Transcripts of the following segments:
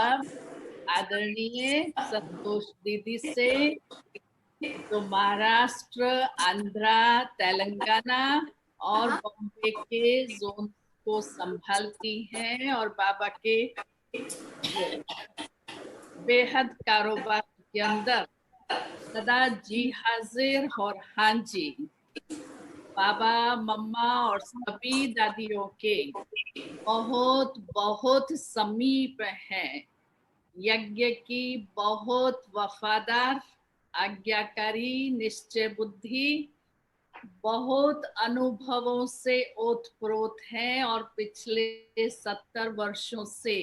आदरणीय संतोष दीदी से, जो महाराष्ट्र, आंध्रा, तेलंगाना और बॉम्बे के जोन को संभालती हैं और बाबा के बेहद कारोबार के अंदर सदा जी हाजिर और हाँ जी। बाबा, मम्मा और सभी दादियों के बहुत बहुत समीप हैं। यज्ञ की बहुत वफादार, आज्ञाकारी, निश्चय बुद्धि, बहुत अनुभवों से ओतप्रोत हैं और पिछले 70 वर्षों से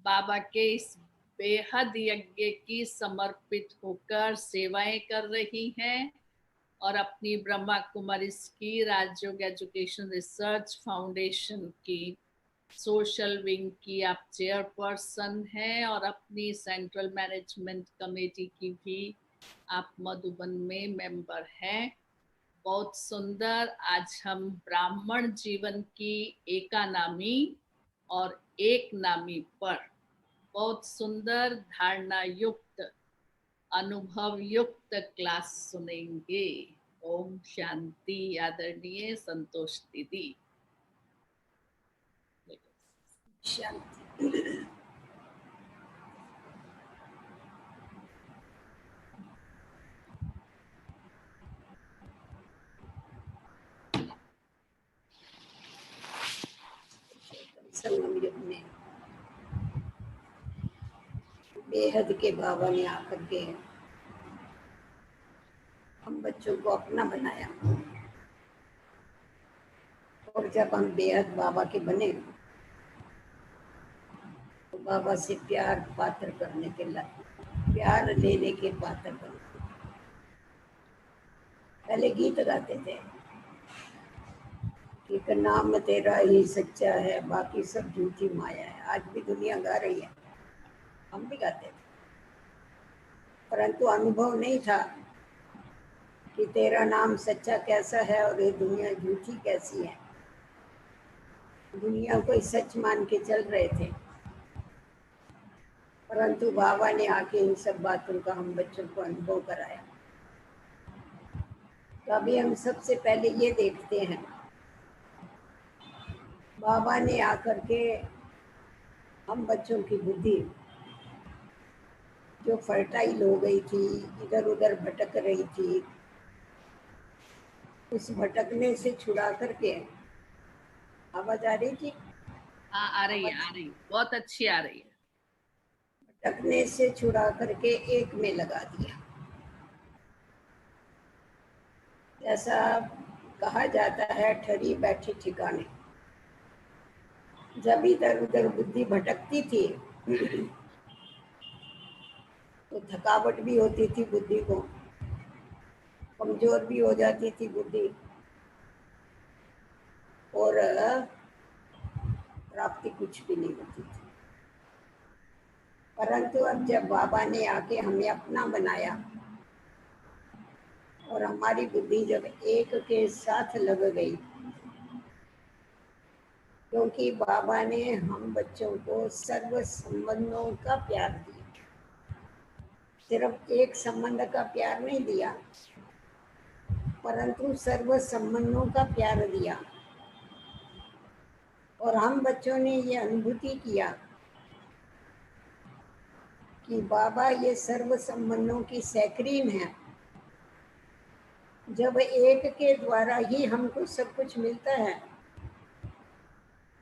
बाबा के इस बेहद यज्ञ की समर्पित होकर सेवाएं कर रही हैं और अपनी ब्रह्मा कुमारी की राजयोग एजुकेशन रिसर्च फाउंडेशन की सोशल विंग की आप चेयरपर्सन हैं और अपनी सेंट्रल मैनेजमेंट कमेटी की भी आप मधुबन में मेंबर हैं। बहुत सुंदर। आज हम ब्राह्मण जीवन की एकानामी और एक नामी पर बहुत सुंदर धारणा युक्त, अनुभव युक्त क्लास सुनेंगे। ओम शांति। आदरणीय संतोष दीदी। शांति। संगम युग में बेहद के बाबा ने आकर के हम बच्चों को अपना बनाया और जब हम बेहद बाबा के बने तो बाबा से प्यार पात्र करने के लिए, प्यार लेने के पात्र बने। पहले गीत गाते थे कि नाम तेरा ही सच्चा है, बाकी सब झूठी माया है। आज भी दुनिया गा रही है, हम भी गाते थे, परंतु अनुभव नहीं था कि तेरा नाम सच्चा कैसा है और ये दुनिया झूठी कैसी है। दुनिया को सच मान के चल रहे थे, परंतु बाबा ने आके इन सब बातों का हम बच्चों को अनुभव कराया। तो अभी हम सबसे पहले ये देखते हैं, बाबा ने आकर के हम बच्चों की बुद्धि जो फर्टाइल हो गई थी, इधर उधर भटक रही थी, उस भटकने से छुड़ा करके, आवाज आ रही थी? हाँ, आ रही है, आ रही है, बहुत अच्छी आ रही है। भटकने से छुड़ा करके एक में लगा दिया। जैसा कहा जाता है, ठहरी बैठी ठिकाने। जब इधर उधर बुद्धि भटकती थी तो थकावट भी होती थी बुद्धि को, कमजोर भी हो जाती थी बुद्धि और प्राप्ति कुछ भी नहीं होती थी। परंतु अब जब बाबा ने आके हमें अपना बनाया और हमारी बुद्धि जब एक के साथ लग गई, क्योंकि बाबा ने हम बच्चों को सर्व संबंधों का प्यार दिया, सिर्फ एक संबंध का प्यार नहीं दिया, परंतु सर्व संबंधों का प्यार दिया। और हम बच्चों ने ये अनुभूति किया कि बाबा ये सर्व संबंधों की सैक्रीन है। जब एक के द्वारा ही हमको सब कुछ मिलता है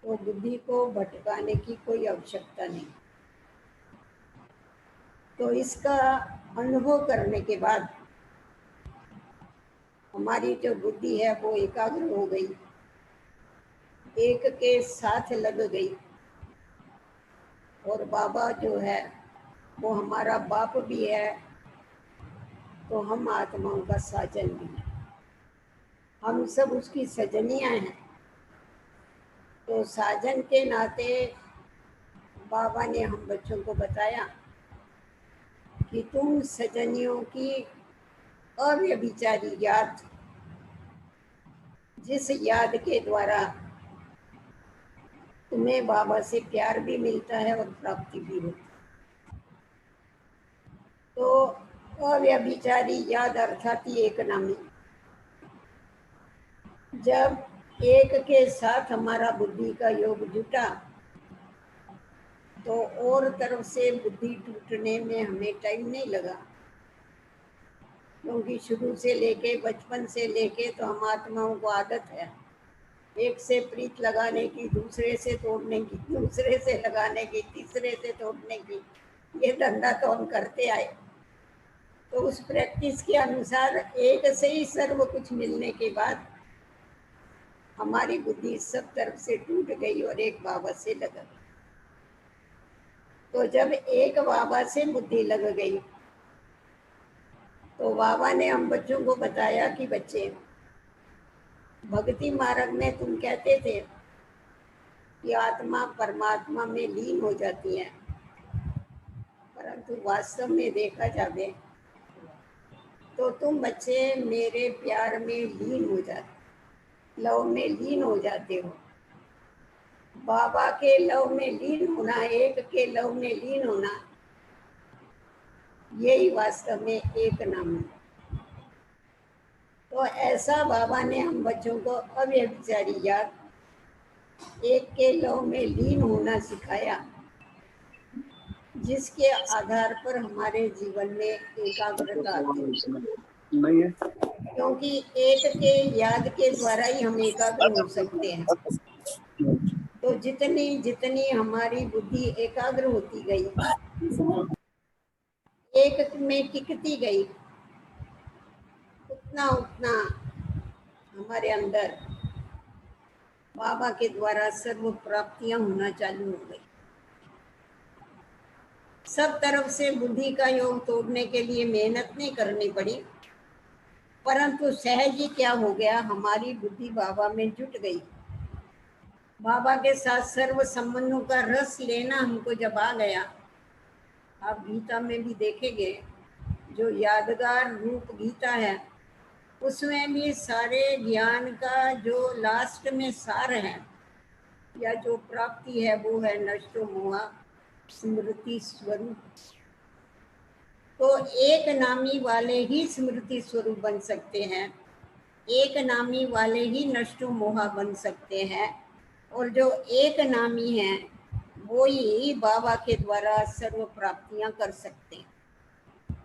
तो बुद्धि को भटकाने की कोई आवश्यकता नहीं। तो इसका अनुभव करने के बाद हमारी जो बुद्धि है वो एकाग्र हो गई, एक के साथ लग गई। और बाबा जो है वो हमारा बाप भी है, तो हम आत्माओं का साजन भी है, हम सब उसकी सजनियां हैं। तो साजन के नाते बाबा ने हम बच्चों को बताया कि तुम सजनियों की अव्यभिचारी याद, जिस याद के द्वारा तुम्हें बाबा से प्यार भी मिलता है और प्राप्ति भी होती है, तो अव्यभिचारी याद अर्थात ही एक नामी। जब एक के साथ हमारा बुद्धि का योग जुटा तो और तरफ से बुद्धि टूटने में हमें टाइम नहीं लगा, क्योंकि शुरू से लेके बचपन से लेके तो हम आत्माओं को आदत है एक से प्रीत लगाने की, दूसरे से तोड़ने की, दूसरे से लगाने की, तीसरे से तोड़ने की। ये धंधा तो हम करते आए। तो उस प्रैक्टिस के अनुसार एक से ही सर्व कुछ मिलने के बाद हमारी बुद्धि सब तरफ से टूट गई और एक बाबा से लग गई। तो जब एक बाबा से बुद्धि लग गई तो बाबा ने हम बच्चों को बताया कि बच्चे, भक्ति मार्ग में तुम कहते थे कि आत्मा परमात्मा में लीन हो जाती है, परंतु वास्तव में देखा जाए तो तुम बच्चे मेरे प्यार में लीन हो जाते, लव में लीन हो जाते हो। बाबा के लव में लीन होना, एक के लव में लीन होना, यही वास्तव में एक नाम है। तो ऐसा बाबा ने हम बच्चों को अव्यभिचारी याद, एक के लव में लीन होना सिखाया, जिसके आधार पर हमारे जीवन में एकाग्रता आती है। क्योंकि एक के याद के द्वारा ही हम एकाग्र हो सकते हैं। तो जितनी जितनी हमारी बुद्धि एकाग्र होती गई, एक में टिकती गई, उतना उतना हमारे अंदर बाबा के द्वारा सर्व प्राप्तियां होना चालू हो गई। सब तरफ से बुद्धि का योग तोड़ने के लिए मेहनत नहीं करनी पड़ी, परंतु सहज ही क्या हो गया, हमारी बुद्धि बाबा में जुट गई। बाबा के साथ सर्व संबंधों का रस लेना हमको जब आ गया, आप गीता में भी देखेंगे, जो यादगार रूप गीता है उसमें भी सारे ज्ञान का जो लास्ट में सार है या जो प्राप्ति है वो है नष्टो मोहा स्मृति स्वरूप। तो एक नामी वाले ही स्मृति स्वरूप बन सकते हैं, एक नामी वाले ही नष्टो मोहा बन सकते हैं, और जो एक नामी है वो ही बाबा के द्वारा सर्व प्राप्तियां कर सकते हैं।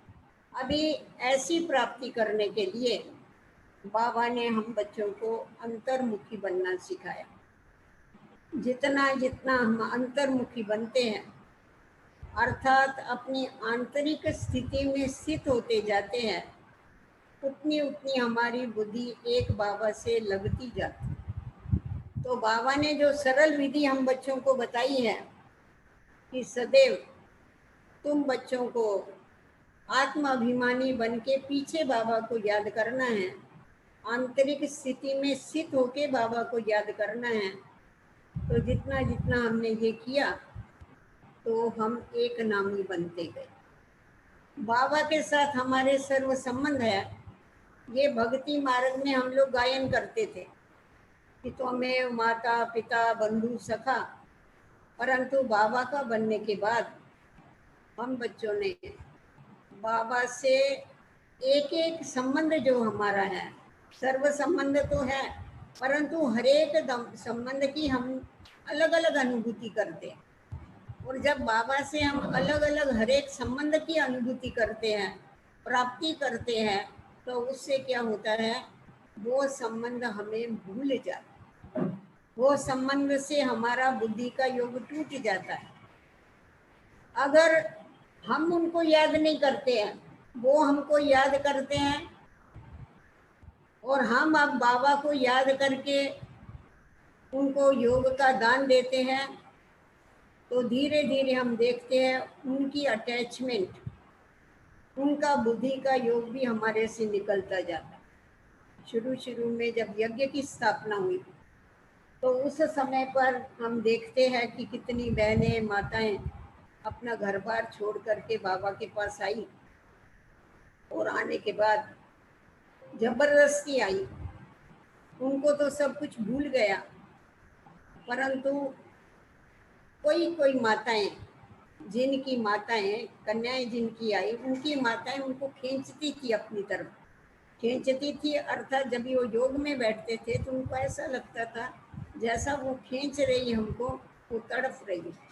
अभी ऐसी प्राप्ति करने के लिए बाबा ने हम बच्चों को अंतर्मुखी बनना सिखाया। जितना जितना हम अंतर्मुखी बनते हैं, अर्थात अपनी आंतरिक स्थिति में स्थित होते जाते हैं, उतनी उतनी हमारी बुद्धि एक बाबा से लगती जाती। तो बाबा ने जो सरल विधि हम बच्चों को बताई है कि सदैव तुम बच्चों को आत्म अभिमानी बन के पीछे बाबा को याद करना है, आंतरिक स्थिति में स्थित होके बाबा को याद करना है। तो जितना जितना हमने ये किया तो हम एक नामी बनते गए। बाबा के साथ हमारे सर्व संबंध है। ये भक्ति मार्ग में हम लोग गायन करते थे कि तुम्हें माता पिता बंधु सखा, परंतु बाबा का बनने के बाद हम बच्चों ने बाबा से एक एक संबंध जो हमारा है, सर्व संबंध तो है, परंतु हर एक संबंध की हम अलग अलग अनुभूति करते हैं। और जब बाबा से हम अलग अलग हर एक संबंध की अनुभूति करते हैं, प्राप्ति करते हैं, तो उससे क्या होता है, वो संबंध हमें भूल जाता है, वो संबंध से हमारा बुद्धि का योग टूट जाता है। अगर हम उनको याद नहीं करते हैं, वो हमको याद करते हैं, और हम अब बाबा को याद करके उनको योग का दान देते हैं, तो धीरे धीरे हम देखते हैं उनकी अटैचमेंट, उनका बुद्धि का योग भी हमारे से निकलता जाता है। शुरू शुरू में जब यज्ञ की स्थापना हुई तो उस समय पर हम देखते हैं कि कितनी बहनें माताएं अपना घर बार छोड़ करके बाबा के पास आई, और आने के बाद जबरदस्ती आई। उनको तो सब कुछ भूल गया, परंतु कोई कोई माताएं जिनकी माताएं, कन्याएं जिनकी आई, उनकी माताएं उनको खींचती थी अपनी तरफ, खींचती थी। अर्थात जब वो योग में बैठते थे तो उनको ऐसा लगता था जैसा वो खींच रही है हमको, वो तड़फ रही है।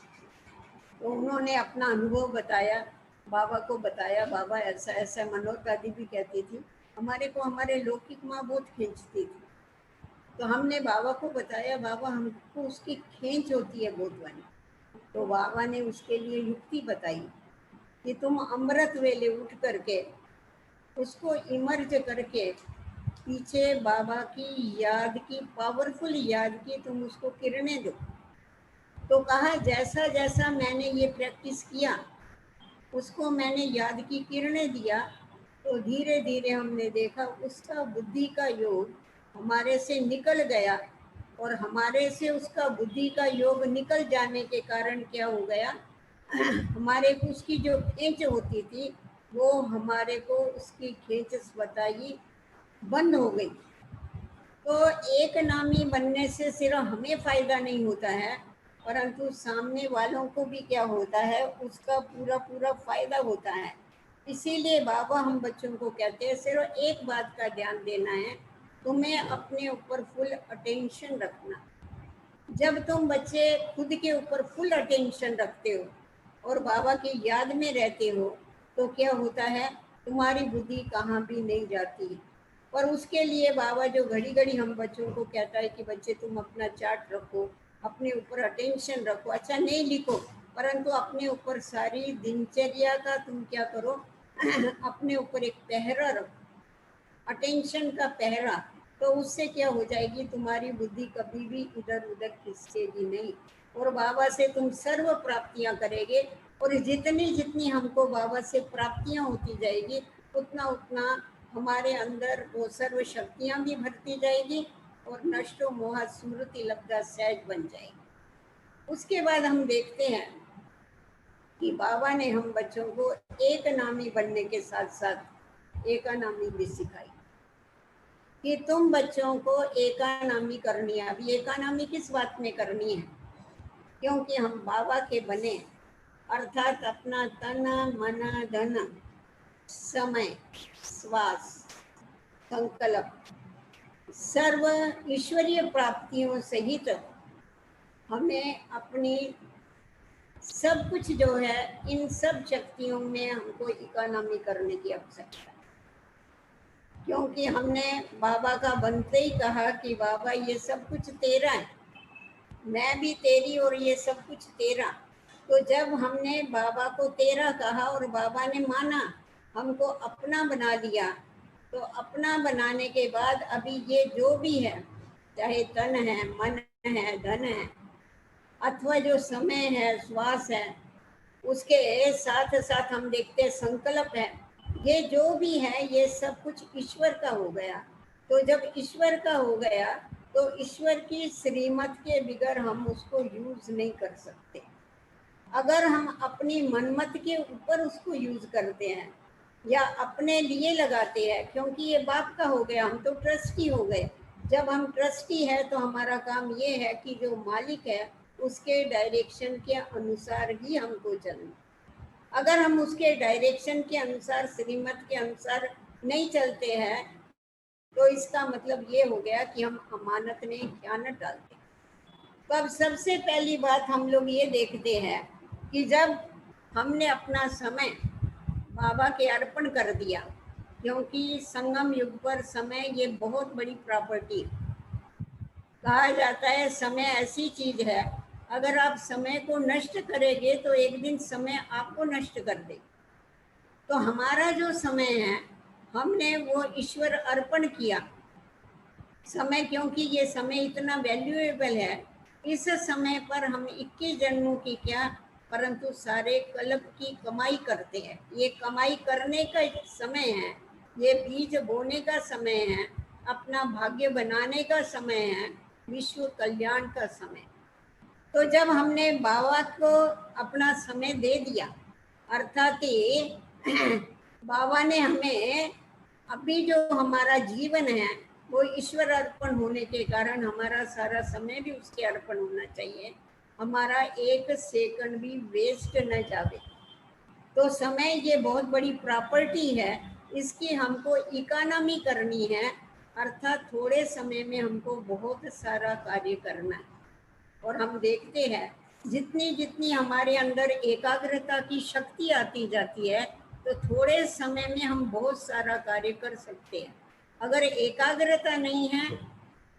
तो उन्होंने अपना अनुभव बताया, बाबा को बताया। बाबा ऐसा ऐसा, मनोज दादी भी कहती थी हमारे को हमारे लौकिक माँ बहुत खींचती थी। तो हमने बाबा को बताया, बाबा हमको उसकी खींच होती है बहुत वाली। तो बाबा ने उसके लिए युक्ति बताई कि तुम अमृत वेले उठ करके उसको इमर्ज करके पीछे बाबा की याद की, पावरफुल याद की तुम उसको किरणें दो। तो कहा जैसा जैसा मैंने ये प्रैक्टिस किया, उसको मैंने याद की किरणें दिया, तो धीरे धीरे हमने देखा उसका बुद्धि का योग हमारे से निकल गया। और हमारे से उसका बुद्धि का योग निकल जाने के कारण क्या हो गया, हमारे को उसकी जो खींच होती थी वो हमारे को उसकी खींच बताई बंद हो गई। तो एक नामी बनने से सिर्फ हमें फायदा नहीं होता है, परंतु सामने वालों को भी क्या होता है, उसका पूरा पूरा फायदा होता है। इसीलिए बाबा हम बच्चों को कहते हैं सिर्फ एक बात का ध्यान देना है, तुम्हें अपने ऊपर फुल अटेंशन रखना। जब तुम बच्चे खुद के ऊपर फुल अटेंशन रखते हो और बाबा की याद में रहते हो, तो क्या होता है, तुम्हारी बुद्धि कहाँ भी नहीं जाती। और उसके लिए बाबा जो घड़ी घड़ी हम बच्चों को कहता है कि बच्चे तुम अपना चार्ट रखो, अपने ऊपर अटेंशन रखो, अच्छा नहीं लिखो, परंतु अपने ऊपर सारी दिनचर्या का तुम क्या करो, अपने ऊपर एक पहरा रखो, अटेंशन का पहरा। तो उससे क्या हो जाएगी, तुम्हारी बुद्धि कभी भी इधर उधर खिसकेगी नहीं, और बाबा से तुम सर्व प्राप्तियां करेंगे। और जितनी जितनी हमको बाबा से प्राप्तियां होती जाएगी, उतना उतना हमारे अंदर वो सर्व शक्तियां भी भरती जाएगी और नष्टो मोह स्मृति लब्धा सहज बन जाएगी। उसके बाद हम देखते हैं कि बाबा ने हम बच्चों को एक नामी बनने के साथ साथ एकानामी भी सिखाई कि तुम बच्चों को एकानामी करनी है। अभी एकानामी किस बात में करनी है, क्योंकि हम बाबा के बने, अर्थात अपना तन मन धन समय श्वास संकल्प सर्व ईश्वरीय प्राप्तियों सहित हमें अपनी सब कुछ जो है, इन सब शक्तियों में हमको इकोनॉमी करने की आवश्यकता है। क्योंकि हमने बाबा का बनते ही कहा कि बाबा ये सब कुछ तेरा है, मैं भी तेरी और ये सब कुछ तेरा। तो जब हमने बाबा को तेरा कहा और बाबा ने माना, हमको अपना बना लिया, तो अपना बनाने के बाद अभी ये जो भी है, चाहे तन है, मन है, धन है, अथवा जो समय है, श्वास है, उसके साथ साथ हम देखते हैं संकल्प है, ये जो भी है ये सब कुछ ईश्वर का हो गया। तो जब ईश्वर का हो गया तो ईश्वर की श्रीमत के बिगर हम उसको यूज नहीं कर सकते। अगर हम अपनी मनमत के ऊपर उसको यूज करते हैं या अपने लिए लगाते हैं, क्योंकि ये बाप का हो गया, हम तो ट्रस्टी हो गए। जब हम ट्रस्टी है तो हमारा काम ये है कि जो मालिक है उसके डायरेक्शन के अनुसार ही हमको चलना। अगर हम उसके डायरेक्शन के अनुसार, श्रीमत के अनुसार नहीं चलते हैं, तो इसका मतलब ये हो गया कि हम अमानत में खयानत डालते हैं। तो अब सबसे पहली बात हम लोग ये देखते हैं कि जब हमने अपना समय बाबा के अर्पण कर दिया, क्योंकि संगम युग पर समय ये बहुत बड़ी प्रॉपर्टी है। कहा जाता है समय ऐसी चीज है, अगर आप समय को नष्ट करेंगे तो एक दिन समय आपको नष्ट कर देगा। तो हमारा जो समय है हमने वो ईश्वर अर्पण किया समय, क्योंकि ये समय इतना वैल्यूएबल है। इस समय पर हम 21 जन्मों की क्या, परंतु सारे कल्प की कमाई करते हैं। ये कमाई करने का समय है, ये बीज बोने का समय है, अपना भाग्य बनाने का समय है, विश्व कल्याण का समय। तो जब हमने बाबा को अपना समय दे दिया, अर्थात बाबा ने हमें अभी जो हमारा जीवन है वो ईश्वर अर्पण होने के कारण हमारा सारा समय भी उसके अर्पण होना चाहिए। हमारा एक सेकंड भी वेस्ट न जावे। तो समय ये बहुत बड़ी प्रॉपर्टी है, इसकी हमको इकोनॉमी करनी है, अर्थात थोड़े समय में हमको बहुत सारा कार्य करना है। और हम देखते हैं जितनी जितनी हमारे अंदर एकाग्रता की शक्ति आती जाती है, तो थोड़े समय में हम बहुत सारा कार्य कर सकते हैं। अगर एकाग्रता नहीं है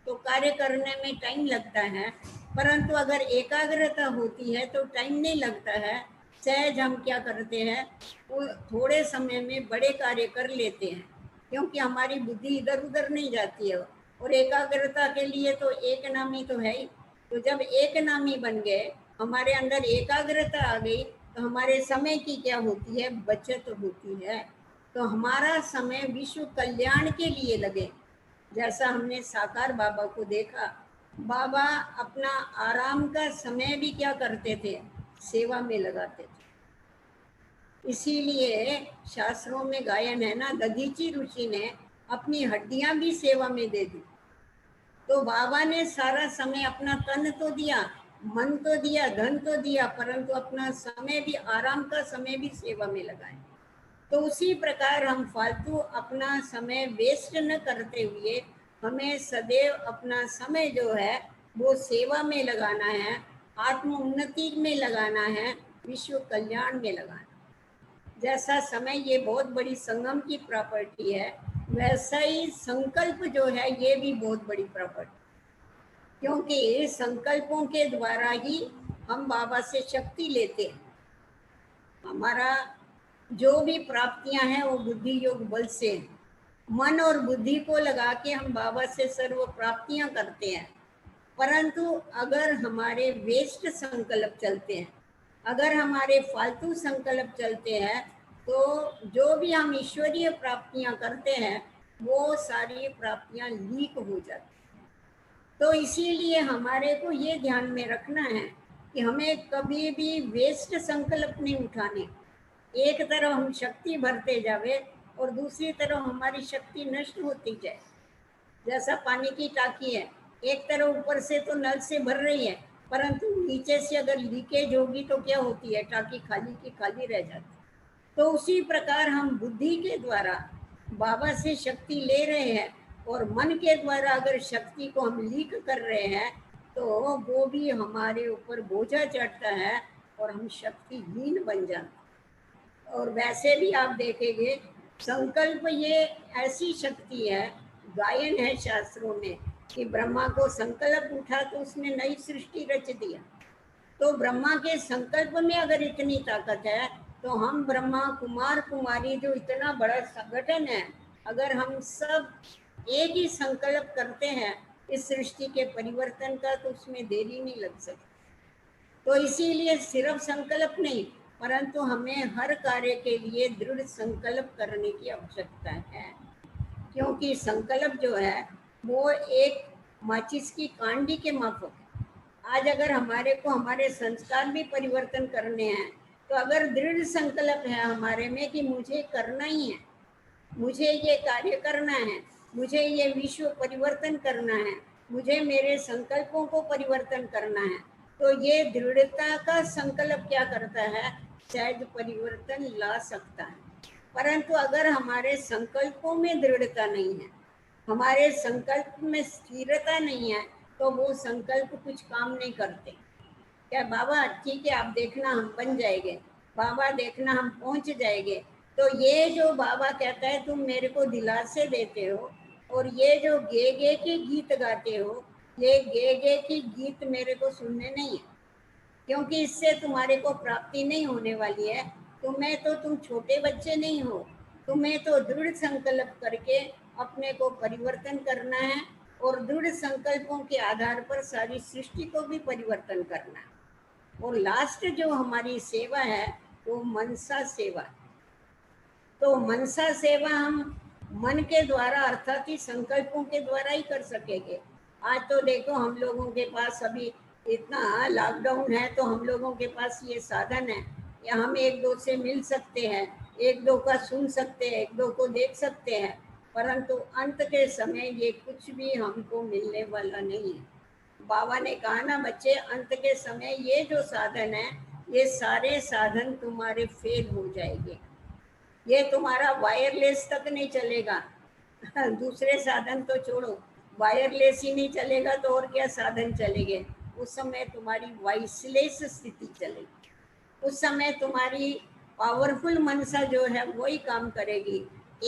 तो कार्य करने में टाइम लगता है, परंतु अगर एकाग्रता होती है तो टाइम नहीं लगता है। सहज हम क्या करते हैं, वो थोड़े समय में बड़े कार्य कर लेते हैं, क्योंकि हमारी बुद्धि इधर उधर नहीं जाती है। और एकाग्रता के लिए तो एक नामी तो है ही। तो जब एक नामी बन गए, हमारे अंदर एकाग्रता आ गई, तो हमारे समय की क्या होती है, बचत होती है। तो हमारा समय विश्व कल्याण के लिए लगे। जैसा हमने साकार बाबा को देखा, बाबा अपना आराम का समय भी क्या करते थे, सेवा में लगाते थे। इसीलिए शास्त्रों में गायन है ना, दधीची ऋषि ने अपनी हड्डियां भी सेवा में दे दी। तो बाबा ने सारा समय, अपना तन तो दिया, मन तो दिया, धन तो दिया, परंतु अपना समय भी, आराम का समय भी सेवा में लगाए। तो उसी प्रकार हम फालतू अपना समय वेस्ट न करते हुए हमें सदैव अपना समय जो है वो सेवा में लगाना है, आत्म उन्नति में लगाना है, विश्व कल्याण में लगाना है। जैसा समय ये बहुत बड़ी संगम की प्रॉपर्टी है, वैसा ही संकल्प जो है ये भी बहुत बड़ी प्रॉपर्टी, क्योंकि संकल्पों के द्वारा ही हम बाबा से शक्ति लेते हैं। हमारा जो भी प्राप्तियां हैं वो बुद्धि योग बल से हैं। मन और बुद्धि को लगा के हम बाबा से सर्व प्राप्तियां करते हैं, परंतु अगर हमारे वेस्ट संकल्प चलते हैं, अगर हमारे फालतू संकल्प चलते हैं, तो जो भी हम ईश्वरीय प्राप्तियां करते हैं वो सारी प्राप्तियां लीक हो जाती हैं। तो इसीलिए हमारे को ये ध्यान में रखना है कि हमें कभी भी वेस्ट संकल्प नहीं उठाने। एक तरफ हम शक्ति भरते जावे और दूसरी तरफ हमारी शक्ति नष्ट होती जाए। जैसा पानी की टाकी है, एक तरफ ऊपर से तो नल से भर रही है, परंतु नीचे से अगर लीकेज होगी तो क्या होती है, टाकी खाली की खाली रह जाती है। तो उसी प्रकार हम बुद्धि के द्वारा बाबा से शक्ति ले रहे हैं, और मन के द्वारा अगर शक्ति को हम लीक कर रहे हैं तो वो भी हमारे ऊपर बोझा चढ़ता है और हम शक्तिहीन बन जाते हैं। और वैसे भी आप देखेंगे, संकल्प ये ऐसी शक्ति है, गायन है शास्त्रों में कि ब्रह्मा को संकल्प उठा तो उसने नई सृष्टि रच दिया। तो ब्रह्मा के संकल्प में अगर इतनी ताकत है, तो हम ब्रह्मा कुमार कुमारी जो इतना बड़ा संगठन है, अगर हम सब एक ही संकल्प करते हैं इस सृष्टि के परिवर्तन का, तो उसमें देरी नहीं लग सकती। तो इसीलिए सिर्फ संकल्प नहीं, परंतु हमें हर कार्य के लिए दृढ़ संकल्प करने की आवश्यकता है। क्योंकि संकल्प जो है वो एक माचिस की कांडी के माफक है। आज अगर हमारे को हमारे संस्कार भी परिवर्तन करने हैं, तो अगर दृढ़ संकल्प है हमारे में कि मुझे करना ही है, मुझे ये कार्य करना है, मुझे ये विश्व परिवर्तन करना है, मुझे मेरे संकल्पों को परिवर्तन करना है, तो ये दृढ़ता का संकल्प क्या करता है, शायद परिवर्तन ला सकता है। परंतु अगर हमारे संकल्पों में दृढ़ता नहीं है, हमारे संकल्प में स्थिरता नहीं है, तो वो संकल्प कुछ काम नहीं करते। क्या बाबा ठीक है आप देखना हम बन जाएंगे, बाबा देखना हम पहुंच जाएंगे, तो ये जो बाबा कहता है तुम मेरे को दिलासे देते हो, और ये जो गे गे के गीत गाते हो, ये गे गे की गीत मेरे को सुनने नहीं है, क्योंकि इससे तुम्हारे को प्राप्ति नहीं होने वाली है। तुम छोटे बच्चे नहीं हो, तुम्हें तो दृढ़ संकल्प करके अपने को परिवर्तन करना है, और दृढ़ संकल्पों के आधार पर सारी सृष्टि को भी परिवर्तन करना है। और लास्ट जो हमारी सेवा है वो मनसा सेवा। तो मनसा सेवा हम मन के द्वारा अर्थात ही संकल्पों के द्वारा ही कर सकेंगे। आज तो देखो हम लोगों के पास अभी इतना लॉकडाउन है, तो हम लोगों के पास ये साधन है या हम एक दो से मिल सकते हैं, एक दो का सुन सकते हैं, एक दो को देख सकते हैं, परंतु अंत के समय ये कुछ भी हमको मिलने वाला नहीं है। बाबा ने कहा ना बच्चे, अंत के समय ये जो साधन है, ये सारे साधन तुम्हारे फेल हो जाएंगे। ये तुम्हारा वायरलेस तक नहीं चलेगा। दूसरे साधन तो छोड़ो, वायरलेस ही नहीं चलेगा तो और क्या साधन चलेंगे। उस समय तुम्हारी वॉइसलेस स्थिति चलेगी। उस समय तुम्हारी पावरफुल मनसा जो है वही काम करेगी।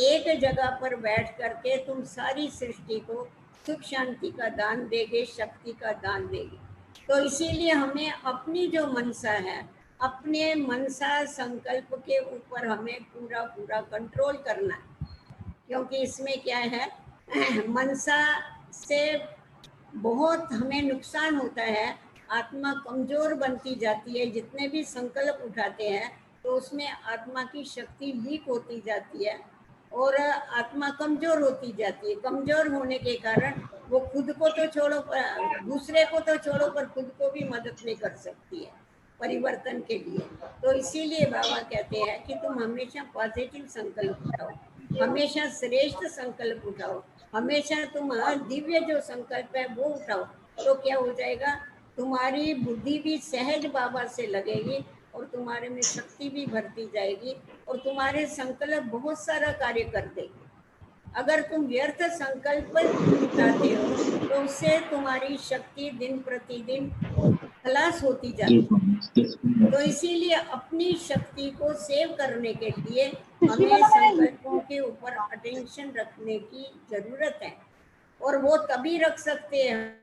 एक जगह पर बैठ करके तुम सारी सृष्टि को सुख शांति का दान देगे, शक्ति का दान देगे। तो इसीलिए हमें अपनी जो मनसा है, अपने मनसा संकल्प के ऊपर हमें पूरा पूरा कंट्रोल करना है। क्योंकि इसमें क्या है, मनसा से बहुत हमें नुकसान होता है। आत्मा कमजोर बनती जाती है। जितने भी संकल्प उठाते हैं तो उसमें आत्मा की शक्ति लीक होती जाती है और आत्मा कमजोर होती जाती है। कमजोर होने के कारण वो खुद को तो छोड़ो, दूसरे को तो छोड़ो, पर खुद को भी मदद नहीं कर सकती है परिवर्तन के लिए। तो इसीलिए बाबा कहते हैं कि तुम हमेशा पॉजिटिव संकल्प उठाओ, हमेशा श्रेष्ठ संकल्प उठाओ, हमेशा तुम दिव्य जो संकल्प है वो उठाओ। तो क्या हो जाएगा, तुम्हारी बुद्धि भी सहज बाबा से लगेगी और तुम्हारे में शक्ति भी भरती जाएगी और तुम्हारे संकल्प बहुत सारा कार्य कर देंगे। अगर तुम व्यर्थ संकल्प उठाते हो तो उससे तुम्हारी शक्ति दिन प्रतिदिन खलास होती जाती है। तो इसीलिए अपनी शक्ति को सेव करने के लिए हमें संकल्पों के ऊपर अटेंशन रखने की जरूरत है। और वो तभी रख सकते हैं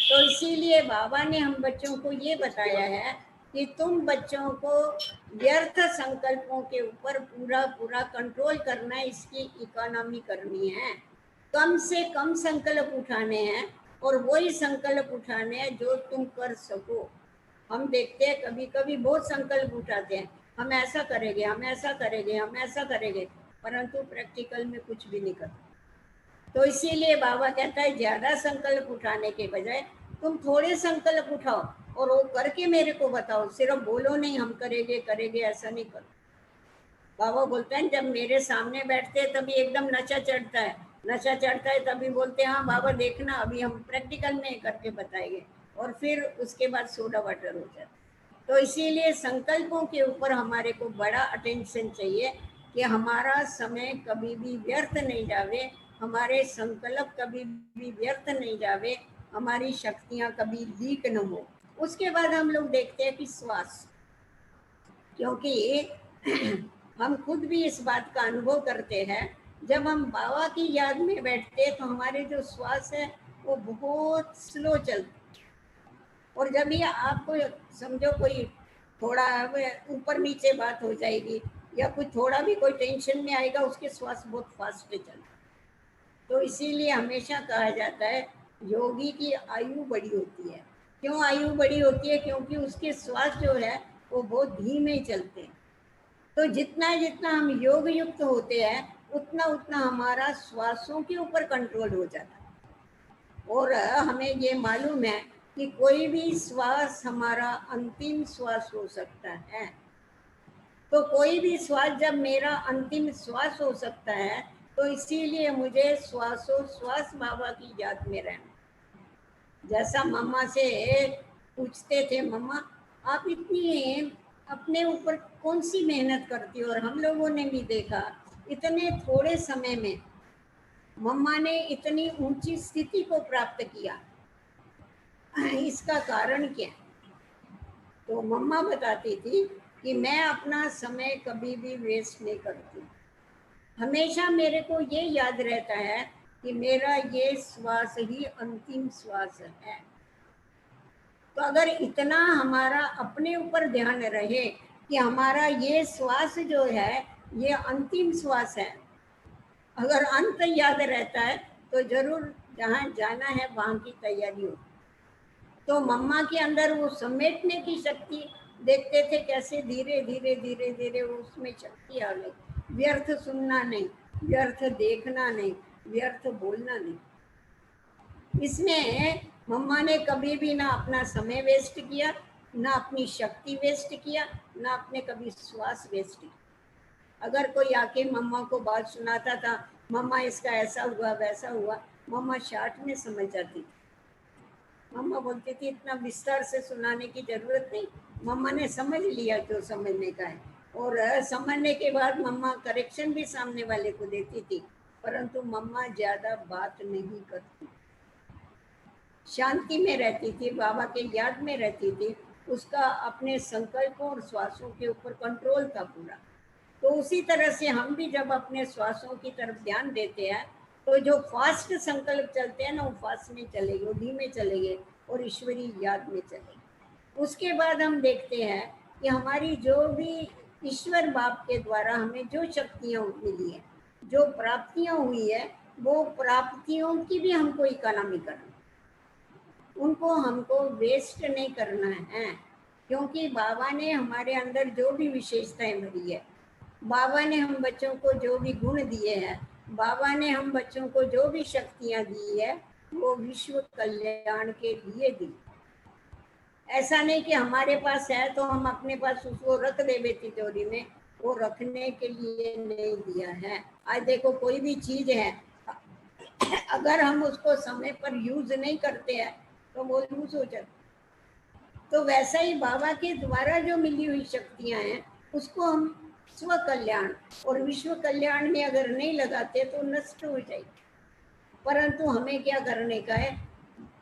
तो इसीलिए बाबा ने हम बच्चों को ये बताया है कि तुम बच्चों को व्यर्थ संकल्पों के ऊपर पूरा पूरा कंट्रोल करना है, इसकी इकोनॉमी करनी है। कम से कम संकल्प उठाने हैं और वही संकल्प उठाने हैं जो तुम कर सको। हम देखते हैं कभी कभी बहुत संकल्प उठाते हैं, हम ऐसा करेंगे, हम ऐसा करेंगे, हम ऐसा करेंगे, परंतु प्रैक्टिकल में कुछ भी नहीं करते। तो इसीलिए बाबा कहता है ज्यादा संकल्प उठाने के बजाय तुम थोड़े संकल्प उठाओ और वो करके मेरे को बताओ। सिर्फ बोलो नहीं हम करेंगे करेंगे, ऐसा नहीं करो। बाबा बोलते हैं जब मेरे सामने बैठते हैं तभी एकदम नशा चढ़ता है, नशा चढ़ता है तभी बोलते हैं हाँ बाबा देखना अभी हम प्रैक्टिकल में करके बताएंगे, और फिर उसके बाद सोडा वाटर हो जाता है। तो इसीलिए संकल्पों के ऊपर हमारे को बड़ा अटेंशन चाहिए कि हमारा समय कभी भी व्यर्थ नहीं जावे, हमारे संकल्प कभी भी व्यर्थ नहीं जावे, हमारी शक्तियां कभी लीक न हो। उसके बाद हम लोग देखते हैं कि श्वास, क्योंकि हम खुद भी इस बात का अनुभव करते हैं, जब हम बाबा की याद में बैठते हैं तो हमारे जो श्वास है वो बहुत स्लो चलते, और जब ये आपको समझो कोई थोड़ा ऊपर नीचे बात हो जाएगी या कुछ थोड़ा भी कोई टेंशन में आएगा, उसके श्वास बहुत फास्ट चलते। तो इसीलिए हमेशा कहा जाता है योगी की आयु बड़ी होती है। क्यों आयु बड़ी होती है? क्योंकि उसके श्वास जो है वो बहुत धीमे चलते हैं। तो जितना जितना हम योग युक्त होते हैं उतना उतना हमारा श्वासों के ऊपर कंट्रोल हो जाता है। और हमें ये मालूम है कि कोई भी श्वास हमारा अंतिम श्वास हो सकता है। तो कोई भी श्वास जब मेरा अंतिम श्वास हो सकता है तो इसीलिए मुझे श्वासोश्वास बाबा की याद में रहना। जैसा मम्मा से पूछते थे, मम्मा आप इतनी अपने ऊपर कौन सी मेहनत करती हो, और हम लोगों ने भी देखा इतने थोड़े समय में मम्मा ने इतनी ऊंची स्थिति को प्राप्त किया, इसका कारण क्या? तो मम्मा बताती थी कि मैं अपना समय कभी भी वेस्ट नहीं करती। हमेशा मेरे को ये याद रहता है कि मेरा ये श्वास ही अंतिम श्वास है। तो अगर इतना हमारा अपने ऊपर ध्यान रहे कि हमारा ये श्वास जो है ये अंतिम श्वास है। अगर अंत याद रहता है तो जरूर जहाँ जाना है वहाँ की तैयारी हो। तो मम्मा के अंदर वो समेटने की शक्ति देखते थे, कैसे धीरे धीरे धीरे धीरे उसमें शक्ति आ गई। व्यर्थ सुनना नहीं, व्यर्थ देखना नहीं, व्यर्थ बोलना नहीं। इसमें मम्मा ने कभी भी ना अपना समय वेस्ट किया, ना अपनी शक्ति वेस्ट किया, ना अपने कभी श्वास वेस्ट किया। अगर कोई आके मम्मा को बात सुनाता था, मम्मा इसका ऐसा हुआ वैसा हुआ, मम्मा शार्ट में समझ जाती थी। मम्मा बोलती थी इतना विस्तार से सुनाने की जरूरत नहीं, मम्मा ने समझ लिया जो समझने का है। और समझने के बाद मम्मा करेक्शन भी सामने वाले को देती थी, परंतु मम्मा ज्यादा बात नहीं करती, शांति में रहती थी, बाबा के याद में रहती थी। उसका अपने संकल्पों और श्वासों के ऊपर कंट्रोल था पूरा। तो उसी तरह से हम भी जब अपने श्वासों की तरफ ध्यान देते हैं तो जो फास्ट संकल्प चलते हैं ना, वो फास्ट में चलेंगे, वो धीमे चलेंगे और ईश्वरीय याद में चलेंगे। उसके बाद हम देखते हैं कि हमारी जो भी ईश्वर बाप के द्वारा हमें जो शक्तियाँ मिली है, जो प्राप्तियाँ हुई है, वो प्राप्तियों की भी हमको इकोनॉमी करना, उनको हमको वेस्ट नहीं करना है। क्योंकि बाबा ने हमारे अंदर जो भी विशेषताएं भरी है, बाबा ने हम बच्चों को जो भी गुण दिए हैं, बाबा ने हम बच्चों को जो भी शक्तियां दी है, वो विश्व कल्याण के लिए दी। ऐसा नहीं कि हमारे पास है तो हम अपने पास उसको रख देवे तिजोरी में, वो रखने के लिए नहीं दिया है। आज देखो कोई भी चीज है, अगर हम उसको समय पर यूज नहीं करते हैं तो वो यूज हो जाता। तो वैसा ही बाबा के द्वारा जो मिली हुई शक्तियां हैं, उसको हम स्व कल्याण और विश्व कल्याण में अगर नहीं लगाते तो नष्ट हो जाएगी। परंतु हमें क्या करने का है,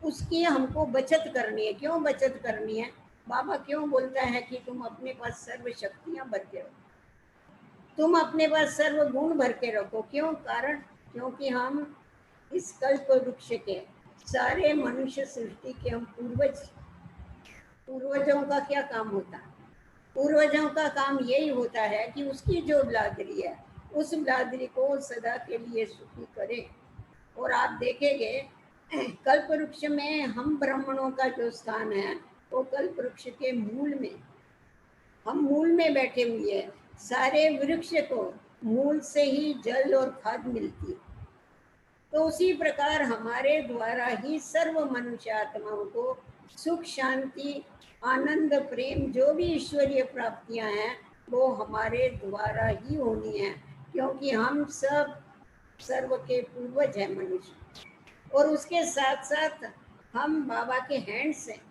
उसकी हमको बचत करनी है। क्यों बचत करनी है? बाबा क्यों बोलता है कि तुम अपने पास सर्व शक्तियां भर के रखो, तुम अपने पास सर्व गुण भर के रखो। क्यों? कारण क्योंकि हम इस कल्प वृक्ष के सारे मनुष्य सृष्टि के हम पूर्वज। पूर्वजों का क्या काम होता है? पूर्वजों का काम यही होता है कि उसकी जो बिरादरी है, उस बिरादरी को सदा के लिए सुखी करे। और आप देखेंगे कल्प वृक्ष में हम ब्राह्मणों का जो स्थान है, वो कल्प वृक्ष के मूल में, हम मूल में बैठे हुए हैं। सारे वृक्ष को मूल से ही जल और खाद मिलती है। तो उसी प्रकार हमारे द्वारा ही सर्व मनुष्य आत्माओं को सुख, शांति, आनंद, प्रेम, जो भी ईश्वरीय प्राप्तियां हैं, वो हमारे द्वारा ही होनी है। क्योंकि हम सब सर्व के पूर्वज हैं मनुष्य, और उसके साथ साथ हम बाबा के हैंड्स हैं।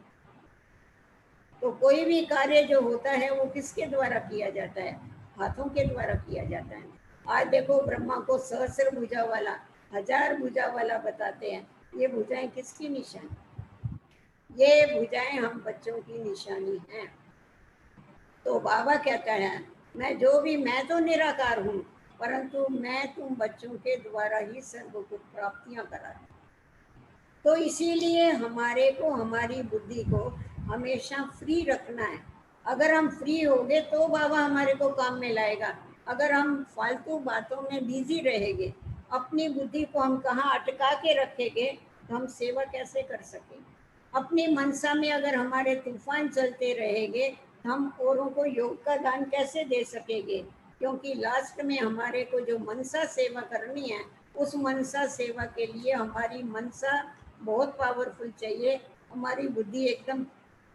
तो कोई भी कार्य जो होता है वो किसके द्वारा किया जाता है? हाथों के द्वारा किया जाता है। आज देखो ब्रह्मा को सहस्र भुजा वाला, 1000 भुजा वाला बताते हैं। ये भुजाएं किसकी निशानी? ये भुजाएं हम बच्चों की निशानी हैं। तो बाबा कहता है मैं तो निराकार हूँ, परंतु मैं तुम बच्चों के द्वारा ही सर्व कुछ प्राप्तियां कराता। तो इसीलिए हमारे को, हमारी बुद्धि को हमेशा फ्री रखना है। अगर हम फ्री होंगे तो बाबा हमारे को काम में लाएगा। अगर हम फालतू बातों में बिजी रहेंगे, अपनी बुद्धि को हम कहाँ अटका के रखेंगे, तो हम सेवा कैसे कर सकेंगे? अपनी मनसा में अगर हमारे तूफान चलते रहेंगे, हम औरों को योग का दान कैसे दे सकेंगे? क्योंकि लास्ट में हमारे को जो मनसा सेवा करनी है, उस मनसा सेवा के लिए हमारी मनसा बहुत पावरफुल चाहिए, हमारी बुद्धि एकदम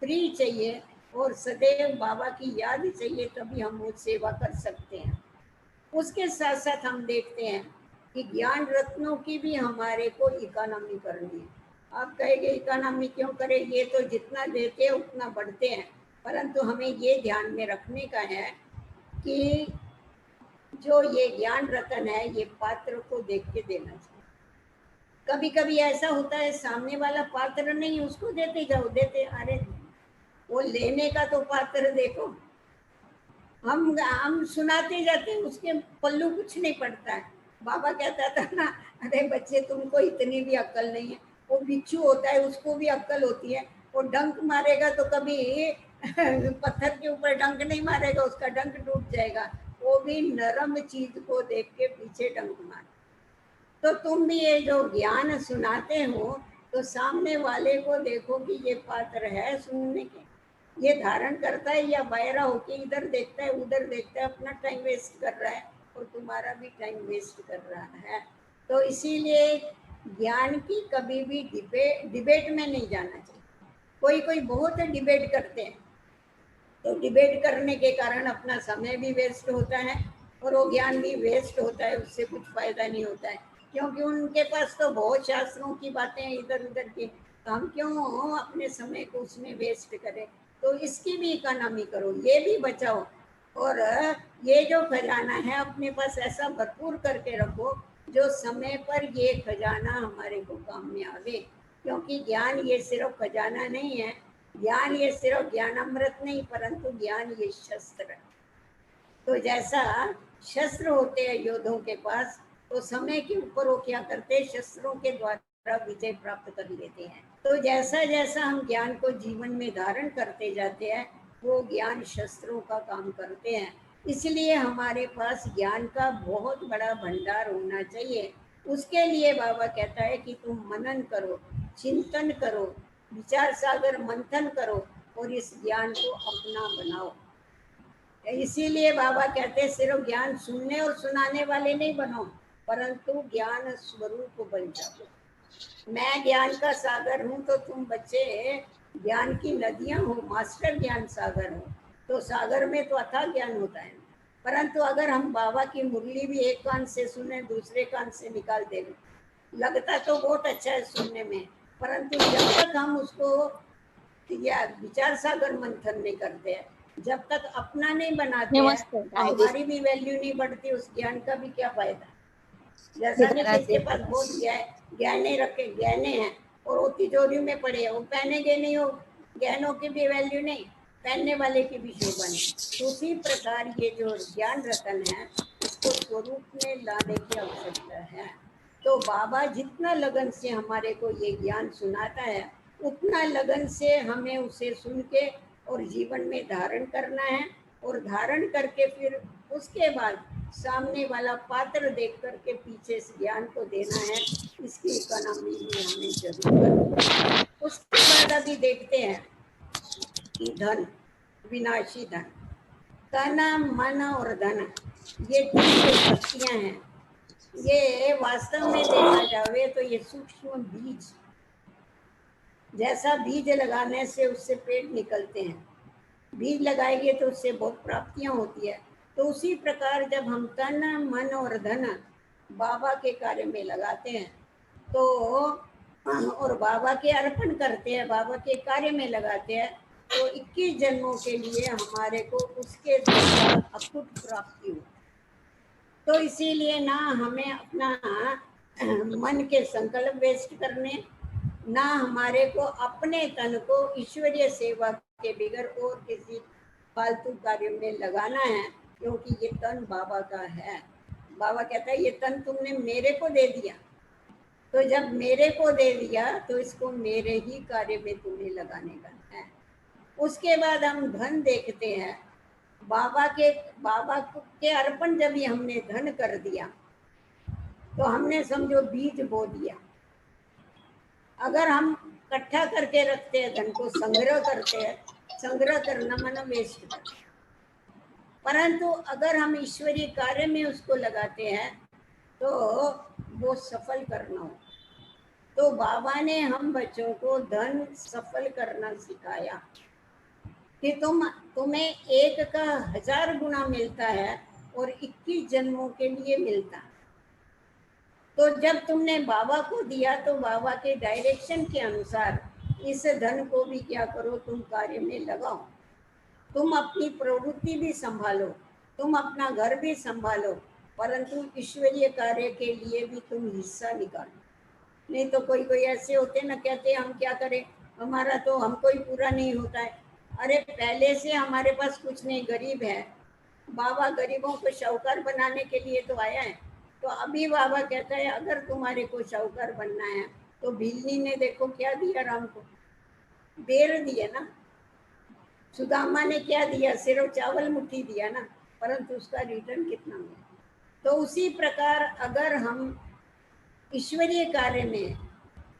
फ्री चाहिए, और सदैव बाबा की याद चाहिए, तभी हम वो सेवा कर सकते हैं। उसके साथ साथ हम देखते हैं कि ज्ञान रत्नों की भी हमारे को इकोनॉमी करनी है। आप कहेंगे इकोनॉमी क्यों करें, ये तो जितना देते हैं उतना बढ़ते हैं। परंतु हमें ये ध्यान में रखने का है कि जो ये ज्ञान रत्न है, ये पात्र को देख के देना चाहिए। कभी कभी ऐसा होता है सामने वाला पात्र नहीं, उसको देते जाओ, देते, अरे वो लेने का तो पात्र देखो। हम सुनाते जाते हैं, उसके पल्लू कुछ नहीं पड़ता है। बाबा कहता था ना, अरे बच्चे तुमको इतनी भी अक्ल नहीं है। वो बिच्छू होता है, उसको भी अक्ल होती है। वो डंक मारेगा तो कभी पत्थर के ऊपर डंक नहीं मारेगा, उसका डंक टूट जाएगा। वो भी नरम चीज को देख के पीछे डंक मार। तो तुम भी ये जो ज्ञान सुनाते हो तो सामने वाले को देखो कि ये पात्र है सुनने के, ये धारण करता है या बहरा होके इधर देखता है उधर देखता है, अपना टाइम वेस्ट कर रहा है और तुम्हारा भी टाइम वेस्ट कर रहा है। तो इसीलिए ज्ञान की कभी भी डिबेट में नहीं जाना चाहिए। कोई कोई बहुत डिबेट करते हैं, तो डिबेट करने के कारण अपना समय भी वेस्ट होता है और वो ज्ञान भी वेस्ट होता है, उससे कुछ फायदा नहीं होता है, क्योंकि उनके पास तो बहुत शास्त्रों की बातें हैं इधर उधर की, तो हम क्यों अपने समय को उसमें वेस्ट करें। तो इसकी भी इकोनॉमी करो, ये भी बचाओ, और ये जो खजाना है अपने पास ऐसा भरपूर करके रखो जो समय पर ये खजाना हमारे को काम में आवे। क्योंकि ज्ञान ये सिर्फ खजाना नहीं है, ज्ञान ये सिर्फ ज्ञानामृत नहीं, परंतु ज्ञान ये शस्त्र है। तो जैसा शस्त्र होते हैं योद्धों के पास, तो समय के ऊपर वो क्या करते हैं, शस्त्रों के द्वारा विजय प्राप्त कर लेते हैं। तो जैसा जैसा हम ज्ञान को जीवन में धारण करते जाते हैं, वो ज्ञान शस्त्रों का काम करते हैं। इसलिए हमारे पास ज्ञान का बहुत बड़ा भंडार होना चाहिए। उसके लिए बाबा कहता है कि तुम मनन करो, चिंतन करो, विचार सागर मंथन करो और इस ज्ञान को अपना बनाओ। इसीलिए बाबा कहते हैं सिर्फ ज्ञान सुनने और सुनाने वाले नहीं बनो, परंतु ज्ञान स्वरूप बन जाओ। मैं ज्ञान का सागर हूँ तो तुम बच्चे ज्ञान की नदियां हो, मास्टर ज्ञान सागर हो। तो सागर में तो अथाह ज्ञान होता है, परंतु अगर हम बाबा की मुरली भी एक कान से सुने दूसरे कान से निकाल दे, लगता तो बहुत अच्छा है सुनने में, परंतु जब तक हम उसको या विचार सागर मंथन नहीं करते हैं, जब तक अपना नहीं बनाते हैं, तो हमारी भी वैल्यू नहीं बढ़ती, उस ज्ञान का भी क्या फायदा। जैसा कि किसके पास बहुत गहने रखे, गहने हैं और वो तिजोरी में पड़े हैं, वो पहनेंगे नहीं, हो गहनों की भी वैल्यू नहीं, पहनने वाले की भी शोभा नहीं। तो उसी प्रकार ये जो ज्ञान रतन है, इसको स्वरूप में लाने की आवश्यकता है। तो बाबा जितना लगन से हमारे को ये ज्ञान सुनाता है, उतना लगन से हमें उसे सुन के और जीवन में धारण करना है, और धारण करके फिर उसके बाद सामने वाला पात्र देख करके पीछे से ज्ञान को देना है। इसकी इकोनॉमी भी हमें जरूर करनी। उसके बाद अभी देखते हैं कि धन, विनाशी धन, तन मन और धन, ये तीन जो शक्तियां हैं, ये वास्तव में देखा जाए तो ये सूक्ष्म बीज, जैसा बीज लगाने से उससे पेड़ निकलते हैं, बीज लगाएंगे तो उससे बहुत प्राप्तियां होती है। तो उसी प्रकार जब हम तन मन और धन बाबा के कार्य में लगाते हैं, तो और बाबा के अर्पण करते हैं, बाबा के कार्य में लगाते हैं, तो 21 जन्मों के लिए हमारे को उसके द्वारा अखुट प्राप्ति हो। तो इसीलिए ना हमें अपना मन के संकल्प वेस्ट करने, ना हमारे को अपने तन को ईश्वरीय सेवा के बगैर और किसी फालतू कार्य में लगाना है, क्योंकि ये तन बाबा का है। बाबा कहता है ये तन तुमने मेरे को दे दिया, तो जब मेरे को दे दिया तो इसको मेरे ही कार्य में तुम्हें लगाने का है। उसके बाद हम धन देखते हैं, बाबा के अर्पण जब ये हमने धन कर दिया, तो हमने समझो बीज बो दिया। अगर हम इकट्ठा करके रखते हैं धन को, संग्रह करते हैं, संग्रह करना माना वेस्ट करना, परंतु अगर हम ईश्वरीय कार्य में उसको लगाते हैं तो वो सफल करना हो। तो बाबा ने हम बच्चों को धन सफल करना सिखाया कि तुम्हें एक का 1000 गुना मिलता है और 21 जन्मों के लिए मिलता है। तो जब तुमने बाबा को दिया तो बाबा के डायरेक्शन के अनुसार इस धन को भी क्या करो, तुम कार्य में लगाओ। तुम अपनी प्रवृत्ति भी संभालो, तुम अपना घर भी संभालो, परंतु ईश्वरीय कार्य के लिए भी तुम हिस्सा निकालो। नहीं तो कोई कोई ऐसे होते ना, कहते हम क्या करें, हमारा तो हमको ही पूरा नहीं होता है। अरे पहले से हमारे पास कुछ नहीं, गरीब है, बाबा गरीबों को शाहूकार बनाने के लिए तो आया है। तो अभी बाबा कहता है अगर तुम्हारे को शाहूकार बनना है तो भिल्ली ने देखो क्या दिया राम को, बेर दिया ना। सुदामा ने क्या दिया, सिर्फ चावल मुट्ठी दिया ना। परंतु उसका रिटर्न कितना मिला। तो उसी प्रकार अगर हम ईश्वरीय कार्य में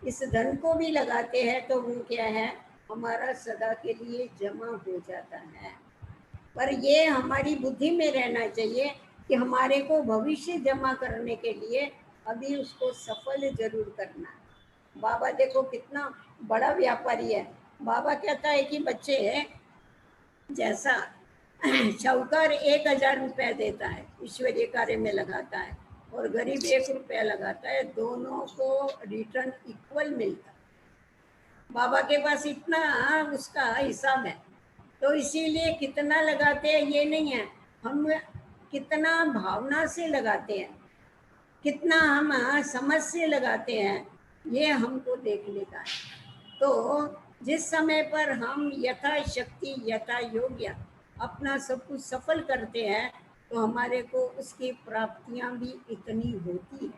इस धन को भी लगाते हैं तो वो क्या है, हमारा सदा के लिए जमा हो जाता है। पर ये हमारी बुद्धि में रहना चाहिए कि हमारे को भविष्य जमा करने के लिए अभी उसको सफल जरूर करना है। बाबा देखो कितना बड़ा व्यापारी है। बाबा कहता है कि बच्चे जैसा शाहूकार 1,000 रुपया देता है, ईश्वरीय कार्य में लगाता है, और गरीब 1 रुपया लगाता है, दोनों को रिटर्न इक्वल मिलता है। बाबा के पास इतना उसका हिसाब है। तो इसीलिए कितना लगाते हैं ये नहीं है, हम कितना भावना से लगाते हैं, कितना हम समझ से लगाते हैं, ये हमको देखने का है। तो जिस समय पर हम यथाशक्ति यथा योग्य अपना सब कुछ सफल करते हैं तो हमारे को उसकी प्राप्तियां भी इतनी होती है।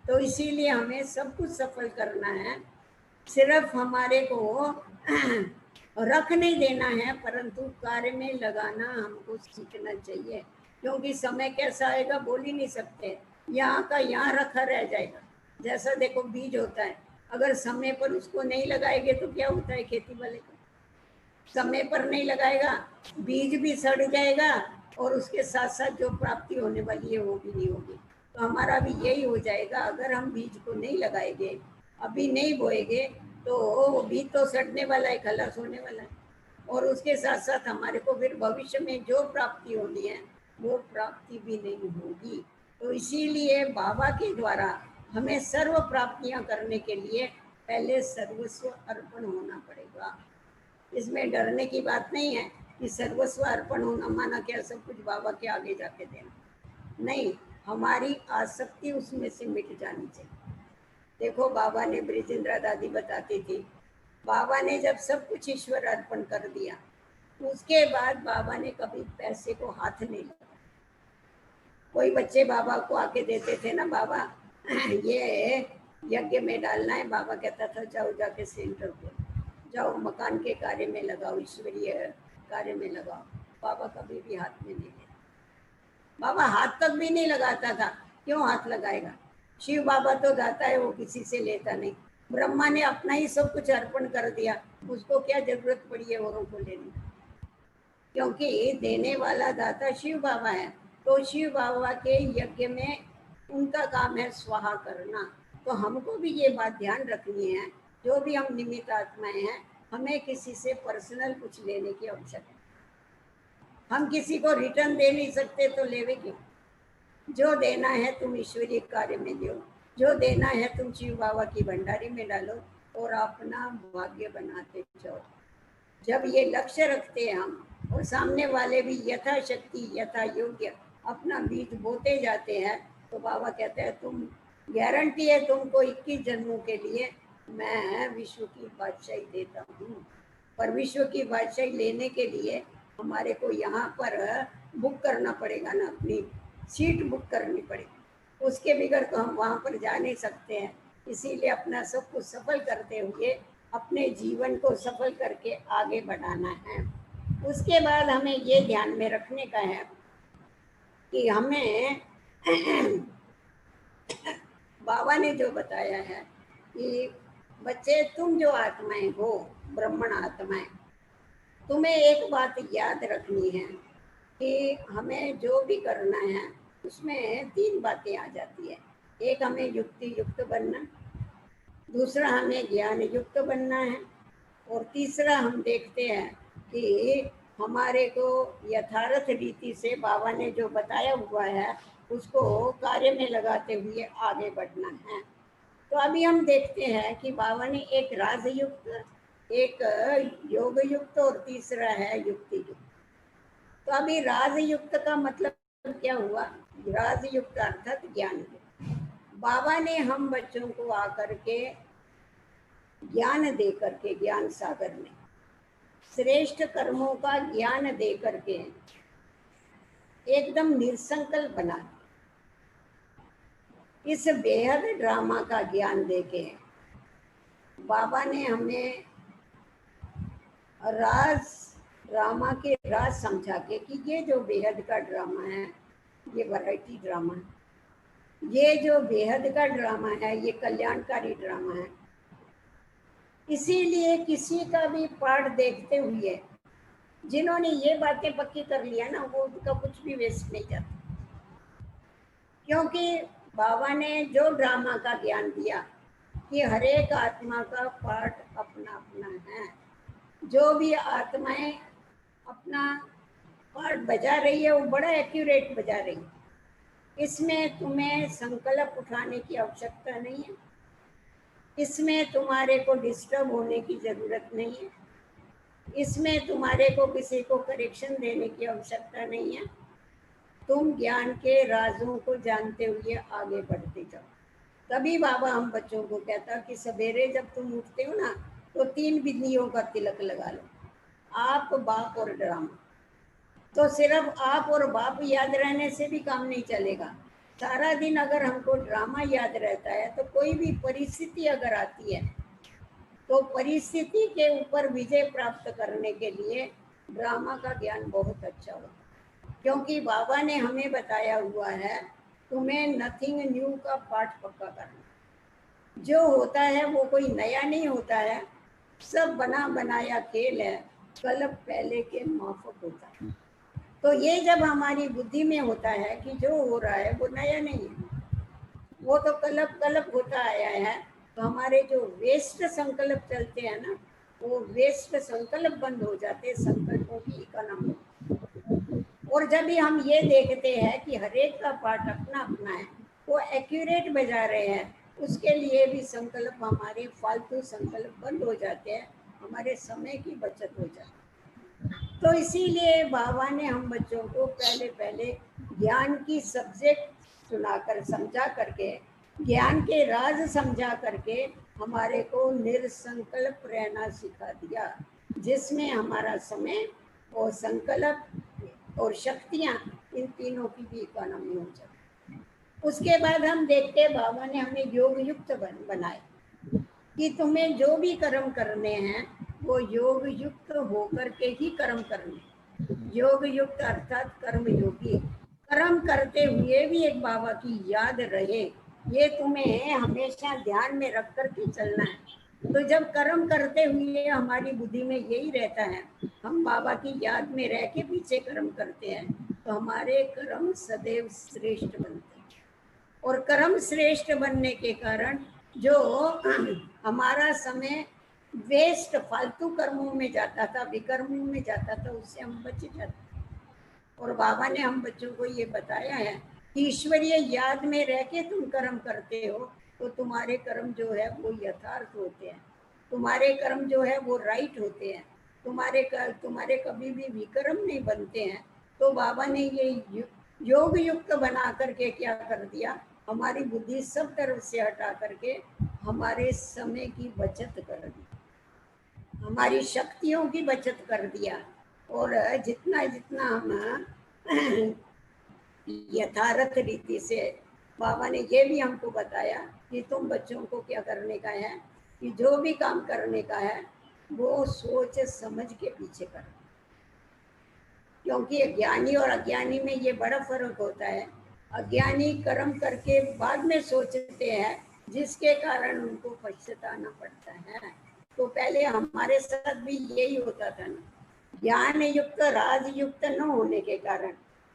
तो इसीलिए हमें सब कुछ सफल करना है, सिर्फ हमारे को रख नहीं देना है, परंतु कार्य में लगाना हमको सीखना चाहिए। क्योंकि समय कैसा आएगा बोल ही नहीं सकते, यहाँ का यहाँ रखा रह जाएगा। जैसा देखो बीज होता है, अगर समय पर उसको नहीं लगाएंगे तो क्या होता है, खेती वाले को समय पर नहीं लगाएगा, बीज भी सड़ जाएगा और उसके साथ साथ जो प्राप्ति होने वाली है वो भी नहीं होगी। तो हमारा भी यही हो जाएगा, अगर हम बीज को नहीं लगाएंगे, अभी नहीं बोएंगे, तो बीज तो सड़ने वाला है, खलास होने वाला है, और उसके साथ साथ हमारे को फिर भविष्य में जो प्राप्ति होनी है वो प्राप्ति भी नहीं होगी। तो इसीलिए बाबा के द्वारा हमें सर्व प्राप्तियां करने के लिए पहले सर्वस्व अर्पण होना पड़ेगा। इसमें डरने की बात नहीं है कि सर्वस्व अर्पण होना माना क्या सब कुछ बाबा के आगे जाके देना, नहीं, हमारी आसक्ति उसमें से मिट जानी चाहिए। देखो बाबा ने, ब्रिजेंद्रा दादी बताती थी, बाबा ने जब सब कुछ ईश्वर अर्पण कर दिया उसके बाद बाबा ने कभी पैसे को हाथ नहीं लगाया। कोई बच्चे बाबा को आके देते थे ना, बाबा ये यज्ञ में डालना है, बाबा कहता था जाओ जाके सेंटर को जाओ, मकान के कार्य में लगाओ, ईश्वरीय कार्य में लगाओ। बाबा कभी भी हाथ में नहीं लेता, बाबा हाथ तक भी नहीं लगाता था। क्यों हाथ लगाएगा, शिव बाबा तो दाता है, वो किसी से लेता नहीं। ब्रह्मा ने अपना ही सब कुछ अर्पण कर दिया, उसको क्या जरूरत पड़ी है औरों को लेने, क्योंकि देने वाला दाता शिव बाबा है। तो शिव बाबा के यज्ञ में उनका काम है स्वाहा करना। तो हमको भी ये बात ध्यान रखनी है, जो भी हम निमित्त आत्माएं हैं, हमें किसी से पर्सनल कुछ लेने की आवश्यकता, हम किसी को रिटर्न दे नहीं सकते तो लेवे क्यों। जो देना है तुम ईश्वरीय कार्य में दो, जो देना है तुम शिव बाबा की भंडारी में डालो और अपना भाग्य बनाते जाओ। जब ये लक्ष्य रखते हैं हम, और सामने वाले भी यथाशक्ति यथा योग्य अपना बीज बोते जाते हैं, तो बाबा कहते हैं तुम गारंटी है तुमको 21 जन्मों के लिए मैं विश्व की बादशाही देता हूँ। पर विश्व की बादशाही लेने के लिए हमारे को यहाँ पर बुक करना पड़ेगा ना, अपनी सीट बुक करनी पड़ेगी, उसके बगैर तो हम वहाँ पर जा नहीं सकते हैं। इसीलिए अपना सब कुछ सफल करते हुए अपने जीवन को सफल करके आगे बढ़ाना है। उसके बाद हमें ये ध्यान में रखने का है कि हमें बाबा ने जो बताया है कि बच्चे तुम जो आत्माएं हो, ब्राह्मण आत्माएं, तुम्हें एक बात याद रखनी है कि हमें जो भी करना है उसमें 3 बातें आ जाती है। एक हमें युक्ति युक्त बनना, दूसरा हमें ज्ञान युक्त बनना है, और तीसरा हम देखते हैं कि हमारे को यथार्थ रीति से बाबा ने जो बताया हुआ है उसको कार्य में लगाते हुए आगे बढ़ना है। तो अभी हम देखते हैं कि बाबा ने एक राजयुक्त, एक योग युक्त और तीसरा है युक्ति युक्त। तो अभी राजयुक्त का मतलब क्या हुआ, राजयुक्त अर्थात ज्ञान युक्त। बाबा ने हम बच्चों को आकर के ज्ञान दे करके, ज्ञान सागर में श्रेष्ठ कर्मों का ज्ञान दे करके एकदम निसंकल्प बना, इस बेहद ड्रामा का ज्ञान देके बाबा ने हमें राज ड्रामा के राज समझा के कि ये जो बेहद का ड्रामा है ये वैरायटी ड्रामा है, ये जो बेहद का ड्रामा है ये कल्याणकारी ड्रामा है। इसीलिए किसी का भी पाठ देखते हुए जिन्होंने ये बातें पक्की कर लिया ना, वो उनका कुछ भी वेस्ट नहीं जाता। क्योंकि बाबा ने जो ड्रामा का ज्ञान दिया कि हर एक आत्मा का पार्ट अपना अपना है, जो भी आत्माएं अपना पार्ट बजा रही है वो बड़ा एक्यूरेट बजा रही है। इसमें तुम्हें संकल्प उठाने की आवश्यकता नहीं है, इसमें तुम्हारे को डिस्टर्ब होने की जरूरत नहीं है, इसमें तुम्हारे को किसी को करेक्शन देने की आवश्यकता नहीं है। तुम ज्ञान के राजों को जानते हुए आगे बढ़ते जाओ। तभी बाबा हम बच्चों को कहता कि सवेरे जब तुम उठते हो ना तो 3 बिंदियों का तिलक लगा लो, आप, बाप और ड्रामा। तो सिर्फ आप और बाप याद रहने से भी काम नहीं चलेगा। सारा दिन अगर हमको ड्रामा याद रहता है तो कोई भी परिस्थिति अगर आती है तो परिस्थिति के ऊपर विजय प्राप्त करने के लिए ड्रामा का ज्ञान बहुत अच्छा होता है। क्योंकि बाबा ने हमें बताया हुआ है तुम्हें नथिंग न्यू का पाठ पक्का करना। जो होता है वो कोई नया नहीं होता है, सब बना बनाया खेल है, कल्प पहले के माफक होता है। तो ये जब हमारी बुद्धि में होता है कि जो हो रहा है वो नया नहीं है, वो तो कल्प कल्प होता आया है। तो हमारे जो वेस्ट संकल्प चलते हैं ना, वो वेस्ट संकल्प बंद हो जाते, संकल्पों की इकोनॉमी। और जब भी हम ये देखते हैं कि हर एक का पार्ट अपना अपना है, वो एक्यूरेट बजा रहे हैं, उसके लिए भी संकल्प हमारे फालतू संकल्प बंद हो जाते हैं, हमारे समय की बचत हो जाती है। तो इसीलिए बाबा ने हम बच्चों को पहले पहले ज्ञान की सब्जेक्ट सुनाकर समझा करके, ज्ञान के राज समझा करके हमारे को निरसंकल्प रहना सिखा दिया, जिसमें हमारा समय और संकल्प और शक्तियाँ, इन तीनों की भी इकोनॉमी हो जाती। उसके बाद हम देखते बाबा ने हमें योग युक्त बनाए कि तुम्हें जो भी कर्म करने हैं वो योग युक्त होकर के ही कर्म करने। योग युक्त अर्थात कर्म योगी, कर्म करते हुए भी एक बाबा की याद रहे, ये तुम्हें हमेशा ध्यान में रख करके चलना है। तो जब कर्म करते हुए हमारी बुद्धि में यही रहता है, हम बाबा की याद में रह के पीछे कर्म करते हैं, तो हमारे कर्म सदैव श्रेष्ठ बनते हैं। और कर्म श्रेष्ठ बनने के कारण जो हमारा समय वेस्ट फालतू कर्मों में जाता था, विकर्मों में जाता था, उससे हम बच जाते। और बाबा ने हम बच्चों को ये बताया है कि ईश्वरीय याद में रह के तुम कर्म करते हो तो तुम्हारे कर्म जो है वो यथार्थ होते हैं, तुम्हारे कर्म जो है वो राइट होते हैं, तुम्हारे कभी भी विकर्म नहीं बनते हैं। तो बाबा ने ये योग युक्त बना करके क्या कर दिया, हमारी बुद्धि सब तरफ से हटा करके हमारे समय की बचत कर दी, हमारी शक्तियों की बचत कर दिया। और जितना जितना हम यथार्थ रीति से, बाबा ने ये भी हमको बताया कि तुम बच्चों को क्या करने का है कि जो भी काम करने का है वो सोच समझ के पीछे कर। क्योंकि ज्ञानी और अज्ञानी में ये बड़ा फर्क होता है। अज्ञानी कर्म करके बाद में सोचते हैं, जिसके कारण उनको पछताना पड़ता है। तो पहले हमारे साथ भी यही होता था ना, ज्ञान युक्त राजयुक्त न होने के कारण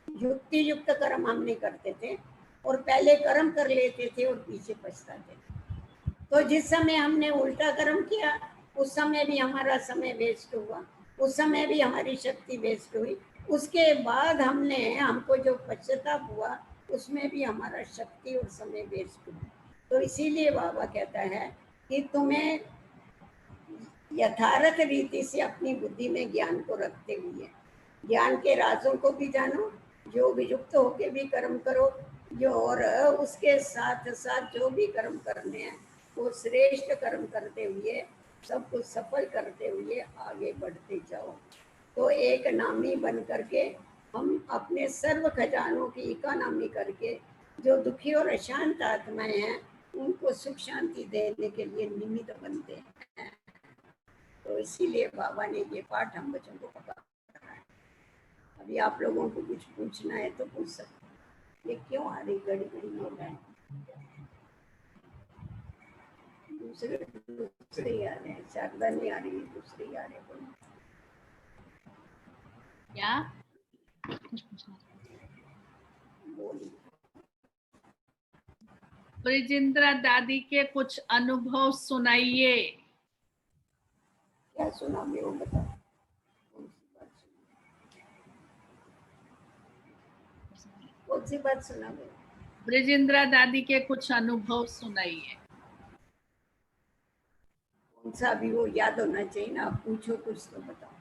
युक्ति युक्त कर्म हम नहीं करते थे, और पहले कर्म कर लेते थे और पीछे पछताते थे। तो जिस समय हमने उल्टा कर्म किया उस समय भी हमारा समय वेस्ट हुआ, उस समय भी हमारी शक्ति वेस्ट हुई, उसके बाद हमको जो पश्चाताप हुआ उसमें भी हमारा शक्ति और समय वेस्ट हुआ। तो इसीलिए बाबा कहता है कि तुम्हें यथार्थ रीति से अपनी बुद्धि में ज्ञान को रखते हुए ज्ञान के राजों को भी जानो, जो वियुक्त होके भी कर्म करो, जो और उसके साथ साथ जो भी कर्म करने हैं वो श्रेष्ठ कर्म करते हुए सबको सफल करते हुए आगे बढ़ते जाओ। तो एक नामी बन करके हम अपने सर्व खजानों की इकोनॉमी करके जो दुखी और अशांत आत्माएं हैं उनको सुख शांति देने के लिए निमित्त बनते हैं। तो इसीलिए बाबा ने ये पाठ हम बच्चों को पढ़ा। अभी आप लोगों को कुछ पूछना है तो पूछ सकते। ये क्यों आ रही घड़ी घड़ी मोबाइल? दूसरे दूसरे ही आ रहे हैं, शारदा नहीं आ रही, दूसरे ही आ रहे हैं। क्या बोलिए। ब्रिजेंद्रा दादी के कुछ अनुभव सुनाइए। क्या सुना मैं वो बताओ। कौन सी बात सुना? कौन सी बात सुना मैं? ब्रिजेंद्रा दादी के कुछ अनुभव सुनाइए। कौन सा अभी वो याद होना चाहिए ना, आप पूछो कुछ तो बताओ।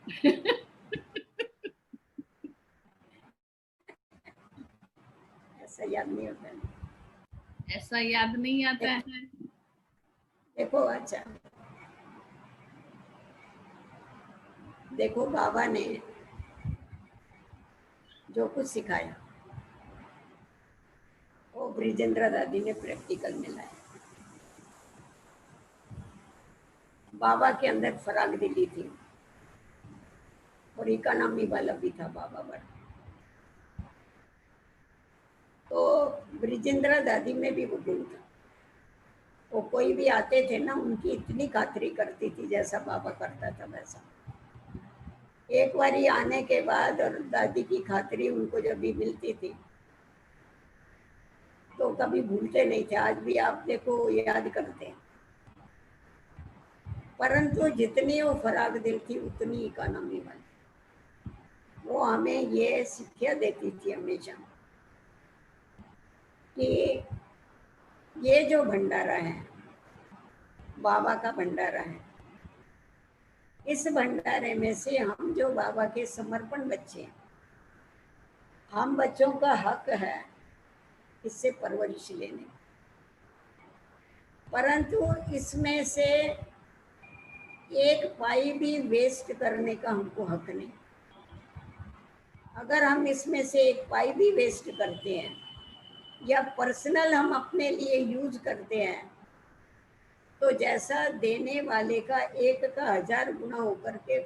ऐसा याद नहीं होता है। ऐसा याद नहीं आता है। देखो अच्छा, देखो बाबा ने जो कुछ सिखाया वो ब्रिजेंद्रा दादी ने प्रैक्टिकल में लाया। बाबा के अंदर फराग दिली थी और इकोनॉमी वाला भी था बाबा बड़ा। तो ब्रिजेंद्रा दादी में भी वो गुण था। वो कोई भी आते थे ना, उनकी इतनी खातिरी करती थी जैसा बाबा करता था वैसा। एक बारी आने के बाद और दादी की खातिरी उनको जब भी मिलती थी तो कभी भूलते नहीं थे। आज भी आप देखो याद करते हैं। परंतु जितनी वो फराग दिल थी उतनी इकोनॉमी वाली। वो हमें ये शिक्षा देती थी हमेशा कि ये जो भंडारा है बाबा का भंडारा है, इस भंडारे में से हम जो बाबा के समर्पण बच्चे हैं, हम बच्चों का हक है इससे परवरिश लेने। परंतु इसमें से एक पाई भी वेस्ट करने का हमको हक नहीं। अगर हम इसमें से एक पाई भी वेस्ट करते हैं या पर्सनल हम अपने लिए यूज करते हैं तो जैसा देने वाले का 1 का 1000 गुना होकर के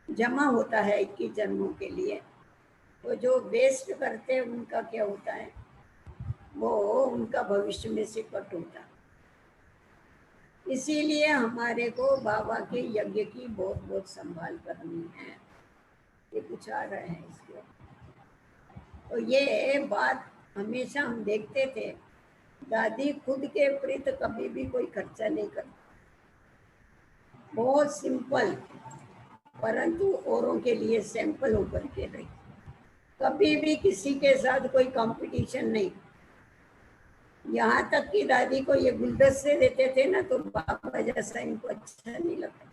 जमा होता है 21 जन्मों के लिए, तो जो वेस्ट करते हैं उनका क्या होता है, वो उनका भविष्य में से कट होता है। इसीलिए हमारे को बाबा के यज्ञ की बहुत बहुत संभाल करनी है। ये कुछ आ रहा है इसके, तो ये बात हमेशा हम देखते थे। दादी खुद के प्रति कभी भी कोई खर्चा नहीं करती, बहुत सिंपल, परंतु औरों के लिए सैंपल होकर के रही। कभी भी किसी के साथ कोई कंपटीशन नहीं। यहाँ तक कि दादी को ये गुलदस्ते देते थे ना तो बाबा जैसा इनको अच्छा नहीं लगता।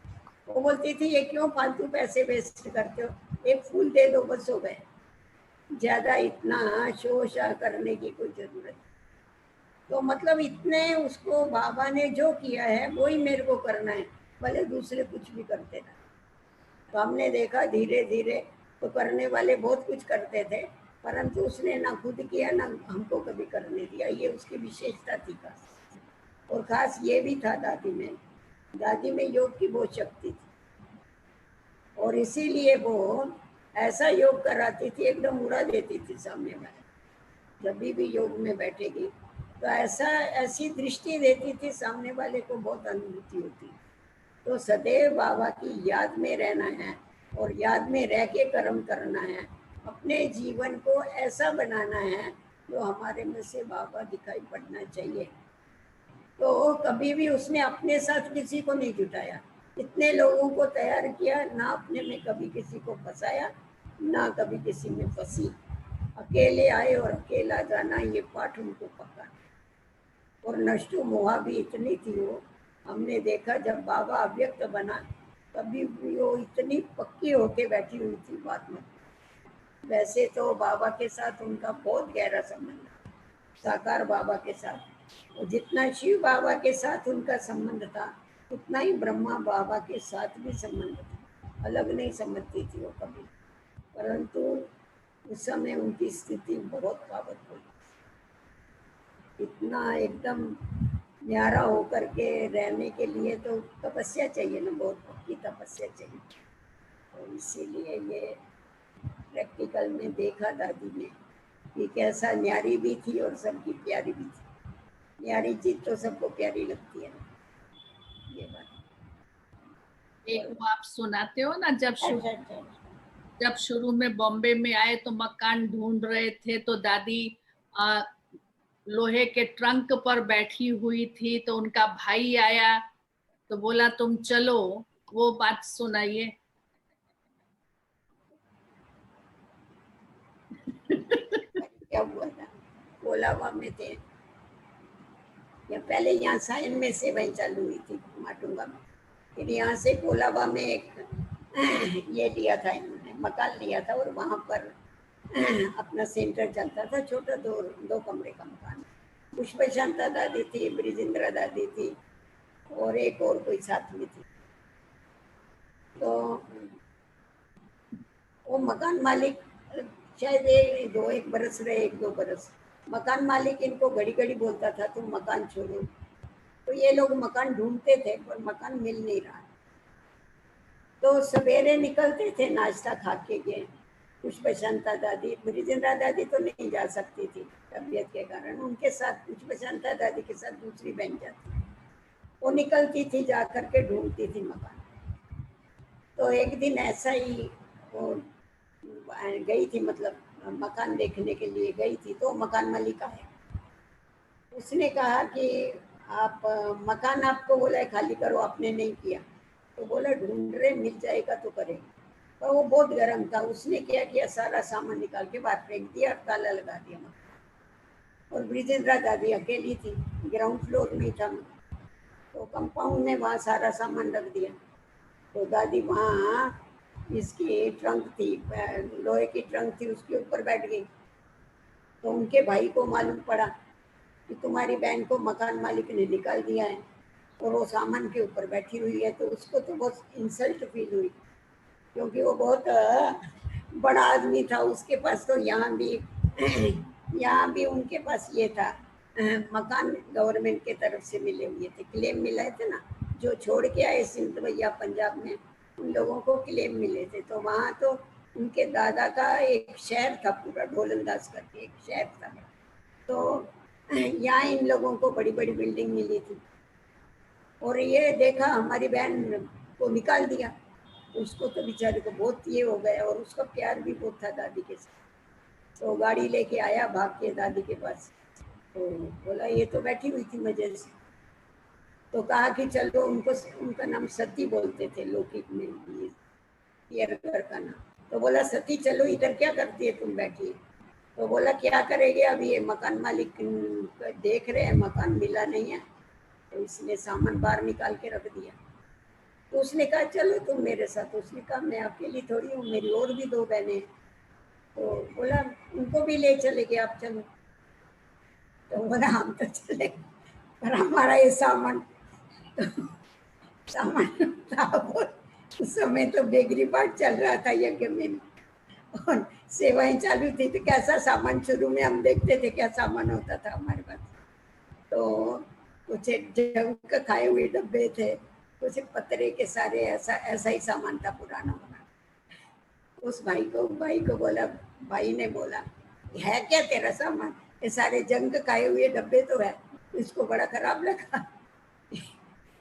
वो बोलती थी ये क्यों फालतू पैसे वेस्ट करते हो, एक फूल दे दो बस हो गए, ज्यादा इतना शोर करने की कोई जरूरत। तो मतलब इतने उसको बाबा ने जो किया है वो ही मेरे को करना है, भले दूसरे कुछ भी करते ना। तो हमने देखा धीरे धीरे तो करने वाले बहुत कुछ करते थे, परंतु उसने ना खुद किया ना हमको कभी करने दिया। ये उसकी विशेषता थी खास। और खास ये भी था दादी में योग की बहुत शक्ति थी और इसीलिए वो ऐसा योग कराती थी, एकदम उड़ा देती थी सामने वाले। जब भी योग में बैठेगी तो ऐसी दृष्टि देती थी, सामने वाले को बहुत अनुभूति होती। तो सदैव बाबा की याद में रहना है और याद में रह के कर्म करना है। अपने जीवन को ऐसा बनाना है जो हमारे में से बाबा दिखाई पड़ना चाहिए। तो कभी भी उसने अपने साथ किसी को नहीं जुटाया, इतने लोगों को तैयार किया, ना अपने में कभी किसी को फंसाया ना कभी किसी में फंसी। अकेले आए और अकेला जाना, ये पाठ उनको पका। और नष्टु मोहा भी इतनी थी वो, हमने देखा जब बाबा अव्यक्त बना तभी वो इतनी पक्की होके बैठी हुई थी बात में। वैसे तो बाबा के साथ उनका बहुत गहरा संबंध, साकार बाबा के साथ। और जितना शिव बाबा के साथ उनका संबंध था उतना ही ब्रह्मा बाबा के साथ भी संबंध था। अलग नहीं समझती थी वो कभी, परंतु उस समय उनकी स्थिति बहुत पावरफुल, इतना एकदम न्यारा होकर के रहने के लिए तो तपस्या चाहिए ना, बहुत पक्की तपस्या चाहिए। तो इसीलिए ये प्रैक्टिकल में देखा दादी ने कि कैसा न्यारी भी थी और सबकी प्यारी भी थी। न्यारी चीज तो सबको प्यारी लगती है, ये बात। एक वो आप सुनाते हो ना, अच्छा अच्छा। जब शुरू में बॉम्बे में आए तो मकान ढूंढ रहे थे, तो दादी आ, लोहे के ट्रंक पर बैठी हुई थी, तो उनका भाई आया तो बोला तुम चलो, वो बात सुनाइए। क्या हुआ था? कोलाबा में थे या पहले यहाँ साइन में सेवाएं चालू हुई थी माटुंगा में, फिर यहाँ से कोलाबा में एक ये लिया था इन्होंने, मकान लिया था और वहाँ पर अपना सेंटर चलता था, छोटा दो कमरे का मकान। पुष्प शांता दादी थी, ब्रिजेंद्रा दादी थी और एक और कोई साथ में थी। तो वो मकान मालिक शायद एक बरस रहे, 1-2 बरस। मकान मालिक इनको घड़ी घड़ी बोलता था तुम मकान छोड़ो, तो ये लोग मकान ढूंढते थे पर मकान मिल नहीं रहा। तो सवेरे निकलते थे नाश्ता खा के गए। पुष्प शांता दादी, ब्रिजेंद्रा दादी तो नहीं जा सकती थी तबीयत के कारण, उनके साथ पुष्प शांता दादी के साथ दूसरी बहन जाती, वो निकलती थी, जा करके ढूंढती थी मकान। तो एक दिन ऐसा ही वो गई थी, मतलब मकान देखने के लिए गई थी, तो मकान मालिक आया। उसने कहा कि आप मकान आपको बोला है खाली करो, आपने नहीं किया। तो बोला ढूंढ रहे, मिल जाएगा तो करेंगे। पर वो बहुत गर्म था, उसने क्या किया, सारा सामान निकाल के बाहर फेंक दिया और ताला लगा दिया। और ब्रिजेंद्रा दादी अकेली थी, ग्राउंड फ्लोर में था, तो कंपाउंड में वहाँ सारा सामान रख दिया। तो दादी वहाँ इसकी ट्रंक थी, लोहे की ट्रंक थी, उसके ऊपर बैठ गई। तो उनके भाई को मालूम पड़ा कि तुम्हारी बहन को मकान मालिक ने निकाल दिया है और वो सामान के ऊपर बैठी हुई है। तो उसको तो बहुत इंसल्ट फील हुई, क्योंकि वो बहुत बड़ा आदमी था, उसके पास तो यहाँ भी उनके पास ये था, मकान गवर्नमेंट के तरफ से मिले हुए थे, क्लेम मिले थे ना, जो छोड़ के आए सिंध भैया पंजाब में, उन लोगों को क्लेम मिले थे। तो वहाँ तो उनके दादा का एक शहर था पूरा, ढोलंदाज करके एक शहर था। तो यहाँ इन लोगों को बड़ी बड़ी बिल्डिंग मिली थी, और ये देखा हमारी बहन को निकाल दिया। उसको तो बेचारे को बहुत ये हो गया, और उसका प्यार भी बहुत था दादी के साथ। तो गाड़ी लेके आया भाग के दादी के पास, तो बोला ये तो बैठी हुई थी मजे से। तो कहा कि चलो, उनका नाम सती बोलते थे लौकिक में, ये घर का नाम। तो बोला सती चलो इधर, क्या करती है तुम बैठी। तो बोला क्या करेंगे, अभी ये मकान मालिक देख रहे हैं, मकान मिला नहीं है, तो इसने सामान बाहर निकाल के रख दिया। तो उसने कहा चलो तुम मेरे साथ। उसने कहा मैं अकेली थोड़ी हूँ, मेरी और भी 2 बहनें। तो बोला उनको भी ले चलेंगे, आप चलो। तो बोला हम तो चले, पर हमारा ये सामान था वो, उस समय तो बेगरी पाठ चल रहा था यज्ञ में, और सेवाएं चालू थी, तो कैसा सामान शुरू में हम देखते थे, क्या सामान होता था हमारे पास। तो कुछ जंग खाए हुए डब्बे थे, कुछ पत्रे के सारे, ऐसा ही सामान था पुराना होना। उस भाई को बोला, भाई ने बोला है क्या तेरा सामान, ये सारे जंग खाए हुए डब्बे तो है। इसको बड़ा खराब लगा।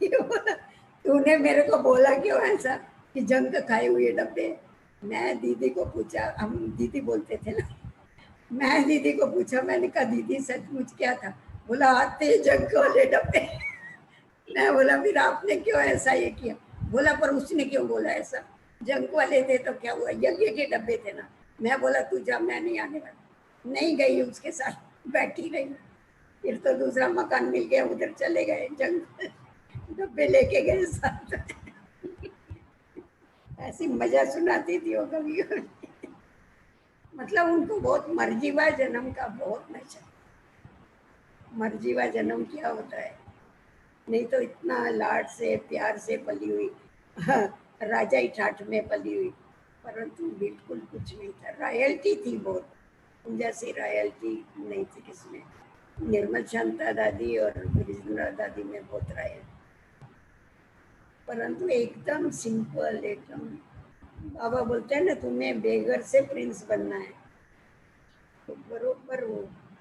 ये बोला तूने मेरे को बोला क्यों ऐसा कि जंग खाए हुए डब्बे। मैं दीदी को पूछा, हम दीदी बोलते थे ना, मैं दीदी को पूछा, मैंने कहा दीदी सचमुच क्या था। बोला आते जंग वाले डब्बे। मैं बोला फिर आपने क्यों ऐसा ये किया। बोला पर उसने क्यों बोला ऐसा, जंग वाले थे तो क्या हुआ, यज्ञ के डब्बे थे ना। मैं बोला तू जा, मैं नहीं आने वाला। नहीं गई, उसके साथ बैठी रही। फिर तो दूसरा मकान मिल गया, उधर चले गए, जंग डब्बे लेके गए साथ। ऐसी मजा सुनाती थी वो कभी। मतलब उनको बहुत मर्जीवा जन्म का बहुत नशा। मर्जीवा जन्म क्या होता है, नहीं तो इतना लाड से प्यार से पली हुई, राजा ही ठाठ में पली हुई, परंतु बिल्कुल कुछ नहीं था। रॉयल्टी थी बहुत, जैसी रॉयल्टी नहीं थी किसमें। निर्मल शांता दादी और ब्रिजेंद्रा दादी में बहुत रॉयल, परंतु एकदम सिंपल, एकदम बाबा बोलते हैं ना, तुम्हें बेगर से प्रिंस बनना है। तो बरोबर वो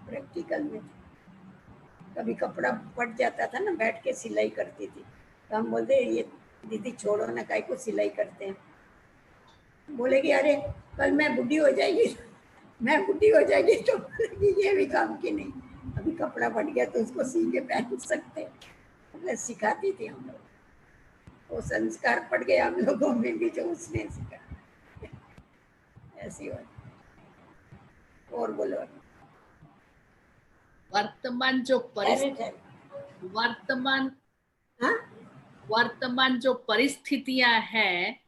प्रैक्टिकल में कभी कपड़ा फट जाता था ना, बैठ के सिलाई करती थी, तो हम बोलते ये दीदी छोड़ो ना, काय को सिलाई करते हैं। बोलेगी अरे कल मैं बुढ़ी हो जाएगी, मैं बुढ़ी हो जाएगी तो बोलेगी ये भी काम की नहीं, अभी कपड़ा फट गया तो उसको सी के पहन सकते। मैं सिखाती थी हम लोग, वो संस्कार पड़ गए हम लोगों में भी जो उसने सिखा। ऐसी बात। और बोलो। वर्तमान जो अरे वर्तमान हाँ वर्तमान जो परिस्थितियां हैं,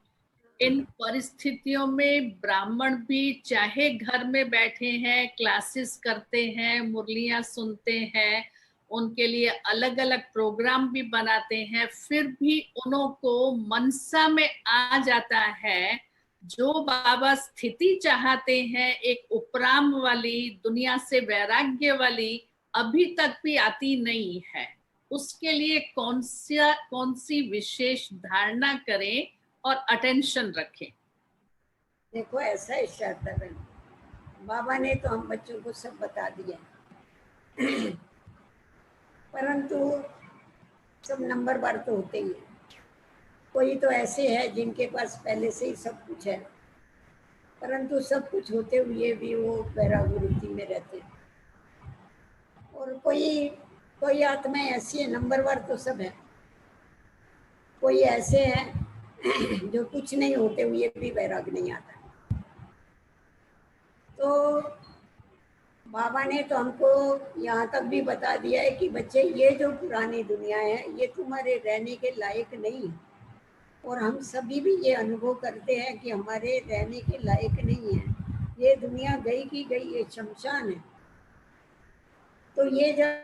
इन परिस्थितियों में ब्राह्मण भी चाहे घर में बैठे हैं, क्लासेस करते हैं, मुरलियां सुनते हैं, उनके लिए अलग अलग प्रोग्राम भी बनाते हैं, फिर भी उन्हों को मनसा में आ जाता है जो बाबा स्थिति चाहते हैं, एक उपराम वाली, दुनिया से वैराग्य वाली, अभी तक भी आती नहीं है। उसके लिए कौन सी विशेष धारणा करें और अटेंशन रखें? देखो ऐसा है शारदा बहन, बाबा ने तो हम बच्चों को सब बता दिया, परंतु सब नंबर बार तो होते ही हैं। कोई तो ऐसे है जिनके पास पहले से ही सब कुछ है, परंतु सब कुछ होते हुए भी वो वैराग्य में रहते हैं। और कोई कोई आत्माएं ऐसी है, नंबर बार तो सब है, कोई ऐसे हैं जो कुछ नहीं होते हुए भी वैराग नहीं आता। तो बाबा ने तो हमको यहाँ तक भी बता दिया है कि बच्चे ये जो पुरानी दुनिया है ये तुम्हारे रहने के लायक नहीं है, और हम सभी भी ये अनुभव करते हैं कि हमारे रहने के लायक नहीं है। ये दुनिया गई की गई, ये शमशान है। तो ये जब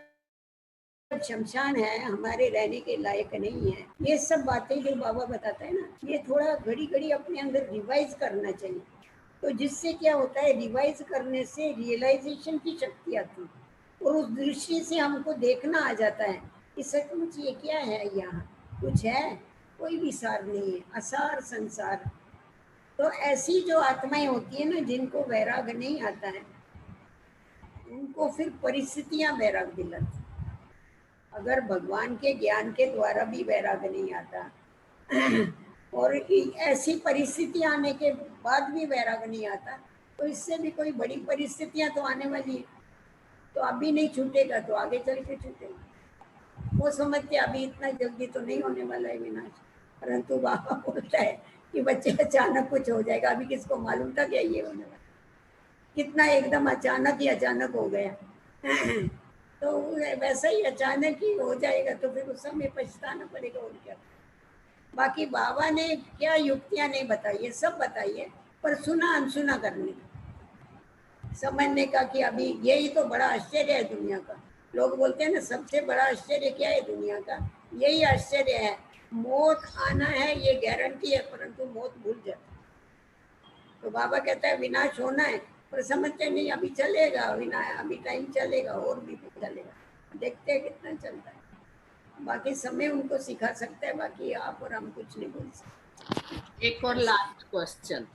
शमशान है, हमारे रहने के लायक नहीं है। ये सब बातें जो बाबा बताता है ना, ये थोड़ा घड़ी घड़ी अपने अंदर रिवाइज करना चाहिए। तो जिससे क्या होता है, रिवाइज करने से रियलाइजेशन की शक्ति आती है, और उस दृष्टि से हमको देखना आ जाता है कि सचमुच ये क्या है, यहाँ कुछ है, कोई भी सार नहीं है, असार संसार। तो ऐसी जो आत्माएं होती है ना, जिनको वैराग नहीं आता है, उनको फिर परिस्थितियां वैराग दिलाती। अगर भगवान के ज्ञान के द्वारा भी वैराग नहीं आता और ऐसी परिस्थिति आने के बाद भी वैराग नहीं आता, तो इससे भी कोई बड़ी परिस्थितियां तो आने वाली है। तो अभी नहीं छूटेगा तो आगे चल के छूटेगा। वो समझते अभी इतना जल्दी तो नहीं होने वाला है विनाश, परंतु बाबा बोलता है कि बच्चे अचानक कुछ हो जाएगा। अभी किसको मालूम था क्या ये होने वाला, कितना एकदम अचानक ही अचानक हो गया। तो वैसा ही अचानक ही हो जाएगा, तो फिर उस समय पछताना पड़ेगा और क्या। बाकी बाबा ने क्या युक्तियां नहीं बताई है, सब बताई है, पर सुना अनसुना करने का, समझने का कि अभी यही तो बड़ा आश्चर्य है दुनिया का। लोग बोलते हैं ना सबसे बड़ा आश्चर्य क्या है दुनिया का, यही आश्चर्य है। मौत आना है ये गारंटी है, परंतु मौत भूल जाता है। तो बाबा कहता है विनाश होना है, पर समझते नहीं अभी चलेगा विनाश, अभी टाइम चलेगा और भी चलेगा, देखते हैं कितना चलता है। बाकी समय उनको सिखा सकता है, बाकी आप और हम कुछ नहीं बोल सकते। एक और लास्ट क्वेश्चन,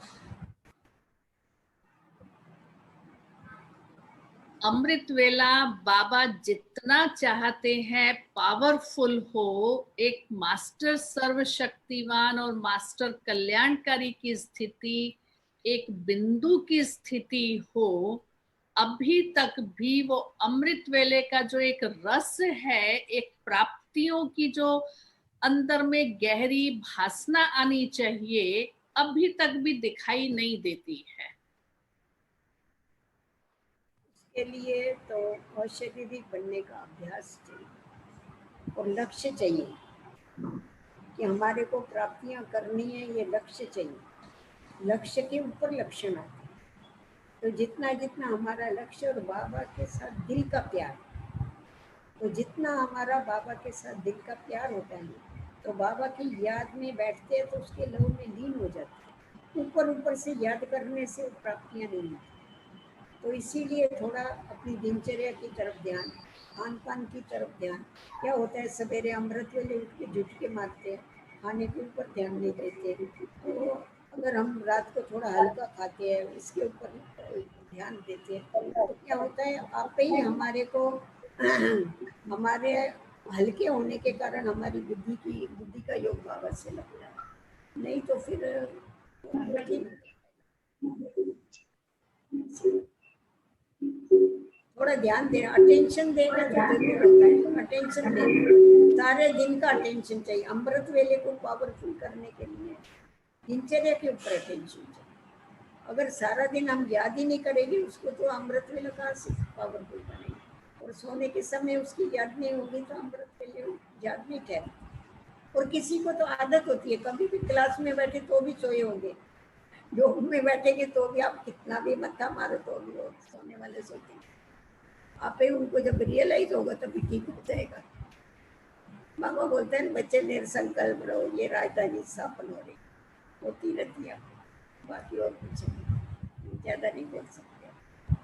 अमृत वेला बाबा जितना चाहते हैं पावरफुल हो, एक मास्टर सर्वशक्तिवान और मास्टर कल्याणकारी की स्थिति, एक बिंदु की स्थिति हो, अभी तक भी वो अमृत वेले का जो एक रस है, एक प्राप्तियों की जो अंदर में गहरी भासना आनी चाहिए, अभी तक भी दिखाई नहीं देती है। इसके लिए तो औषधि बनने का अभ्यास चाहिए और लक्ष्य चाहिए कि हमारे को प्राप्तियां करनी है, ये लक्ष्य चाहिए। लक्ष्य के ऊपर लक्षण आते हैं। तो जितना जितना हमारा लक्ष्य और बाबा के साथ दिल का प्यार, तो जितना हमारा बाबा के साथ दिल का प्यार होता है, तो बाबा की याद में बैठते हैं तो उसके लहू में लीन हो जाते हैं। ऊपर ऊपर से याद करने से प्राप्तियां नहीं होती। तो इसीलिए थोड़ा अपनी दिनचर्या की तरफ ध्यान, खान पान की तरफ ध्यान। क्या होता है, सवेरे अमृत वेले उठ के झुटके मारते हैं, खाने के ऊपर ध्यान नहीं देते। तो अगर अगर हम रात को थोड़ा हल्का खाते हैं, इसके ऊपर ध्यान देते हैं, तो क्या होता है, आप ही हमारे को हमारे हल्के होने के कारण हमारी बुद्धि का योग भाव से लगता है, नहीं तो फिर थोड़ा ध्यान देना, अटेंशन देना तो जरूर होता है, अटेंशन देना, सारे दिन का अटेंशन चाहिए। अमृत वेले को पावरफुल करने के लिए दिनचर्या के ऊपर अटेंशन चाहिए। अगर सारा दिन हम याद ही नहीं करेंगे उसको, तो अमृत वेले कहाँ से पावरफुल बनेगी, और सोने के समय उसकी याद नहीं होगी तो अमृत वेले याद नहीं ठहरेगी। और किसी को तो आदत होती है, कभी भी क्लास में बैठे तो भी सोए होंगे, योग में बैठेंगे तो भी, आप कितना भी मत्था मारो तो भी वो सोने वाले सोते हैं। आप ही उनको जब रियलाइज होगा तभी ठीक हो जाएगा। मामा बोलते हैं बच्चे निर्संकल्प रहो, ये राजधानी स्थापन हो रही होती रहती है, बाकी और कुछ नहीं, ज्यादा नहीं बोल सकते।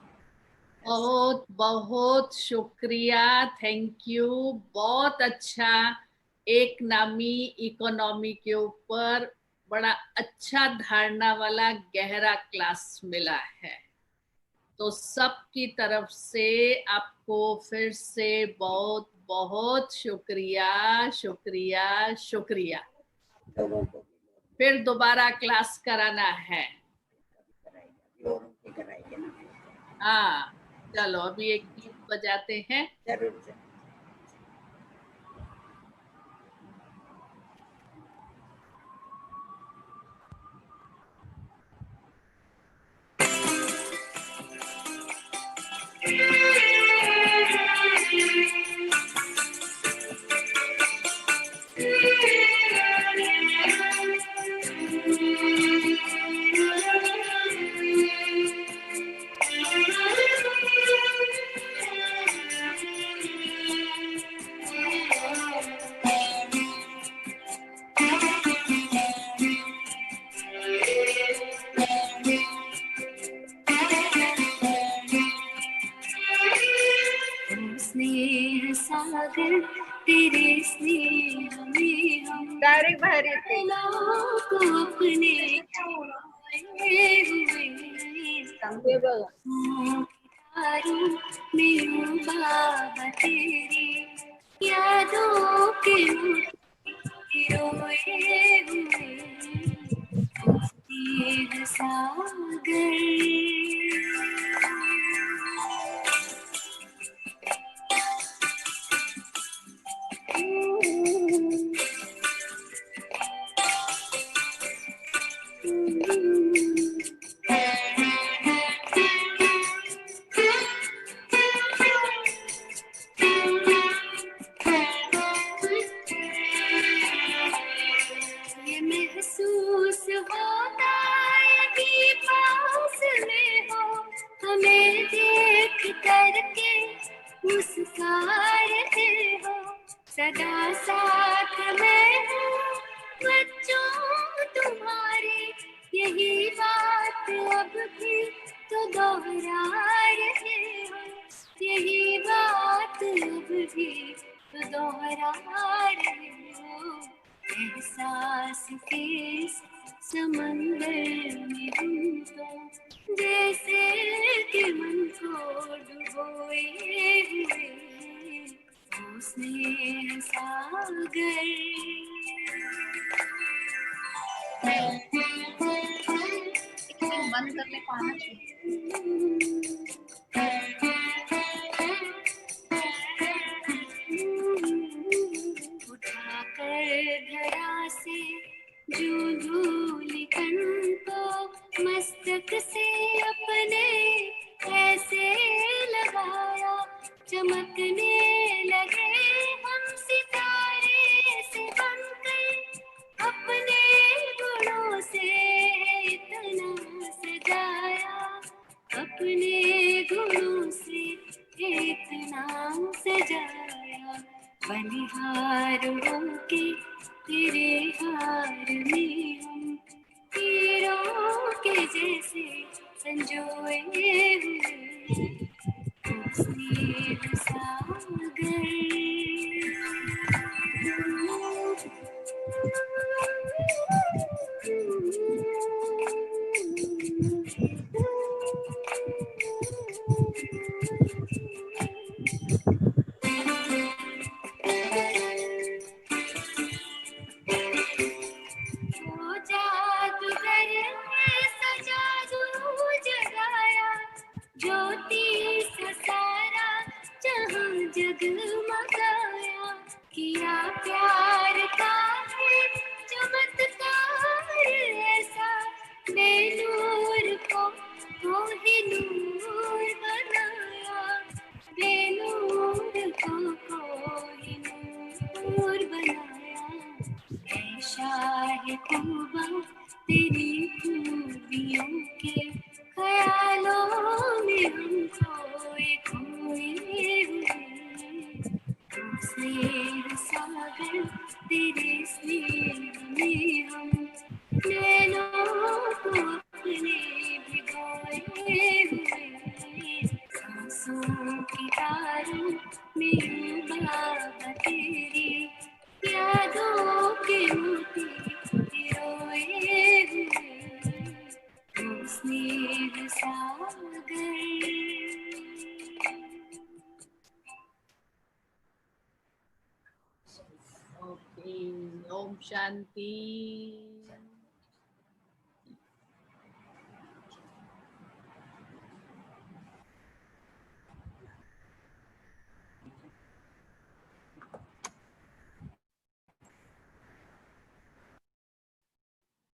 बहुत बहुत शुक्रिया, थैंक यू। बहुत अच्छा, एक नामी इकोनॉमी के ऊपर बड़ा अच्छा धारणा वाला गहरा क्लास मिला है। तो सबकी तरफ से आपको फिर से बहुत बहुत शुक्रिया, शुक्रिया, शुक्रिया। लोगों को फिर दोबारा क्लास कराना है। कराएंगे ना, हाँ, चलो अभी एक गीत बजाते हैं। जरूर जरूर। स्नेह सागर तेरे स्नेह में हम डायरेक्ट बाहेर येते को अपने हुए सांगते बघा तारों में बाबा तेरी यादों के रोए हुए स्नेह सागर। ये महसूस होता यही पास में हो, हमें देख करके मुस्कुरा रहे हो, सदा साथ में हो बच्चों तुम्हारे, यही बात अब भी तो दोहरा रहे हो, यही बात अब भी तो दोहरा रहे हो। एहसास के इस समंदर में हम तो जैसे कि मन को डुबोए हुए वो स्नेह सागर। बंद करने को आना चाहिए। उठाकर धरा से जो धूल कण को मस्तक से अपने ऐसे लगाया, चमकने लगे हम सितारे से बनकर, अपने गुणों से इतना सजाया, अपने गुणों से इतना सजाया, बलिहार होके तेरे हार में हम हीरों के जैसे संजोए हुए स्नेह सागर। जगमगाया, किया प्यार का है चमत्कार ऐसा, बेनूर को कोहिनूर बनाया, बेनूर को कोहिनूर बनाया। ऐ शाह खूबा तेरी खूबियों के ख्यालों में हम खोए खोए हुए, स्नेह सागर तेरे स्नेह में हम नैनों को अपने भिगोए हुए, सांसों की तारों में बाबा तेरी यादों के मोती पिरोए हुए, ओ स्नेह सागर। ओके, ओम शांति।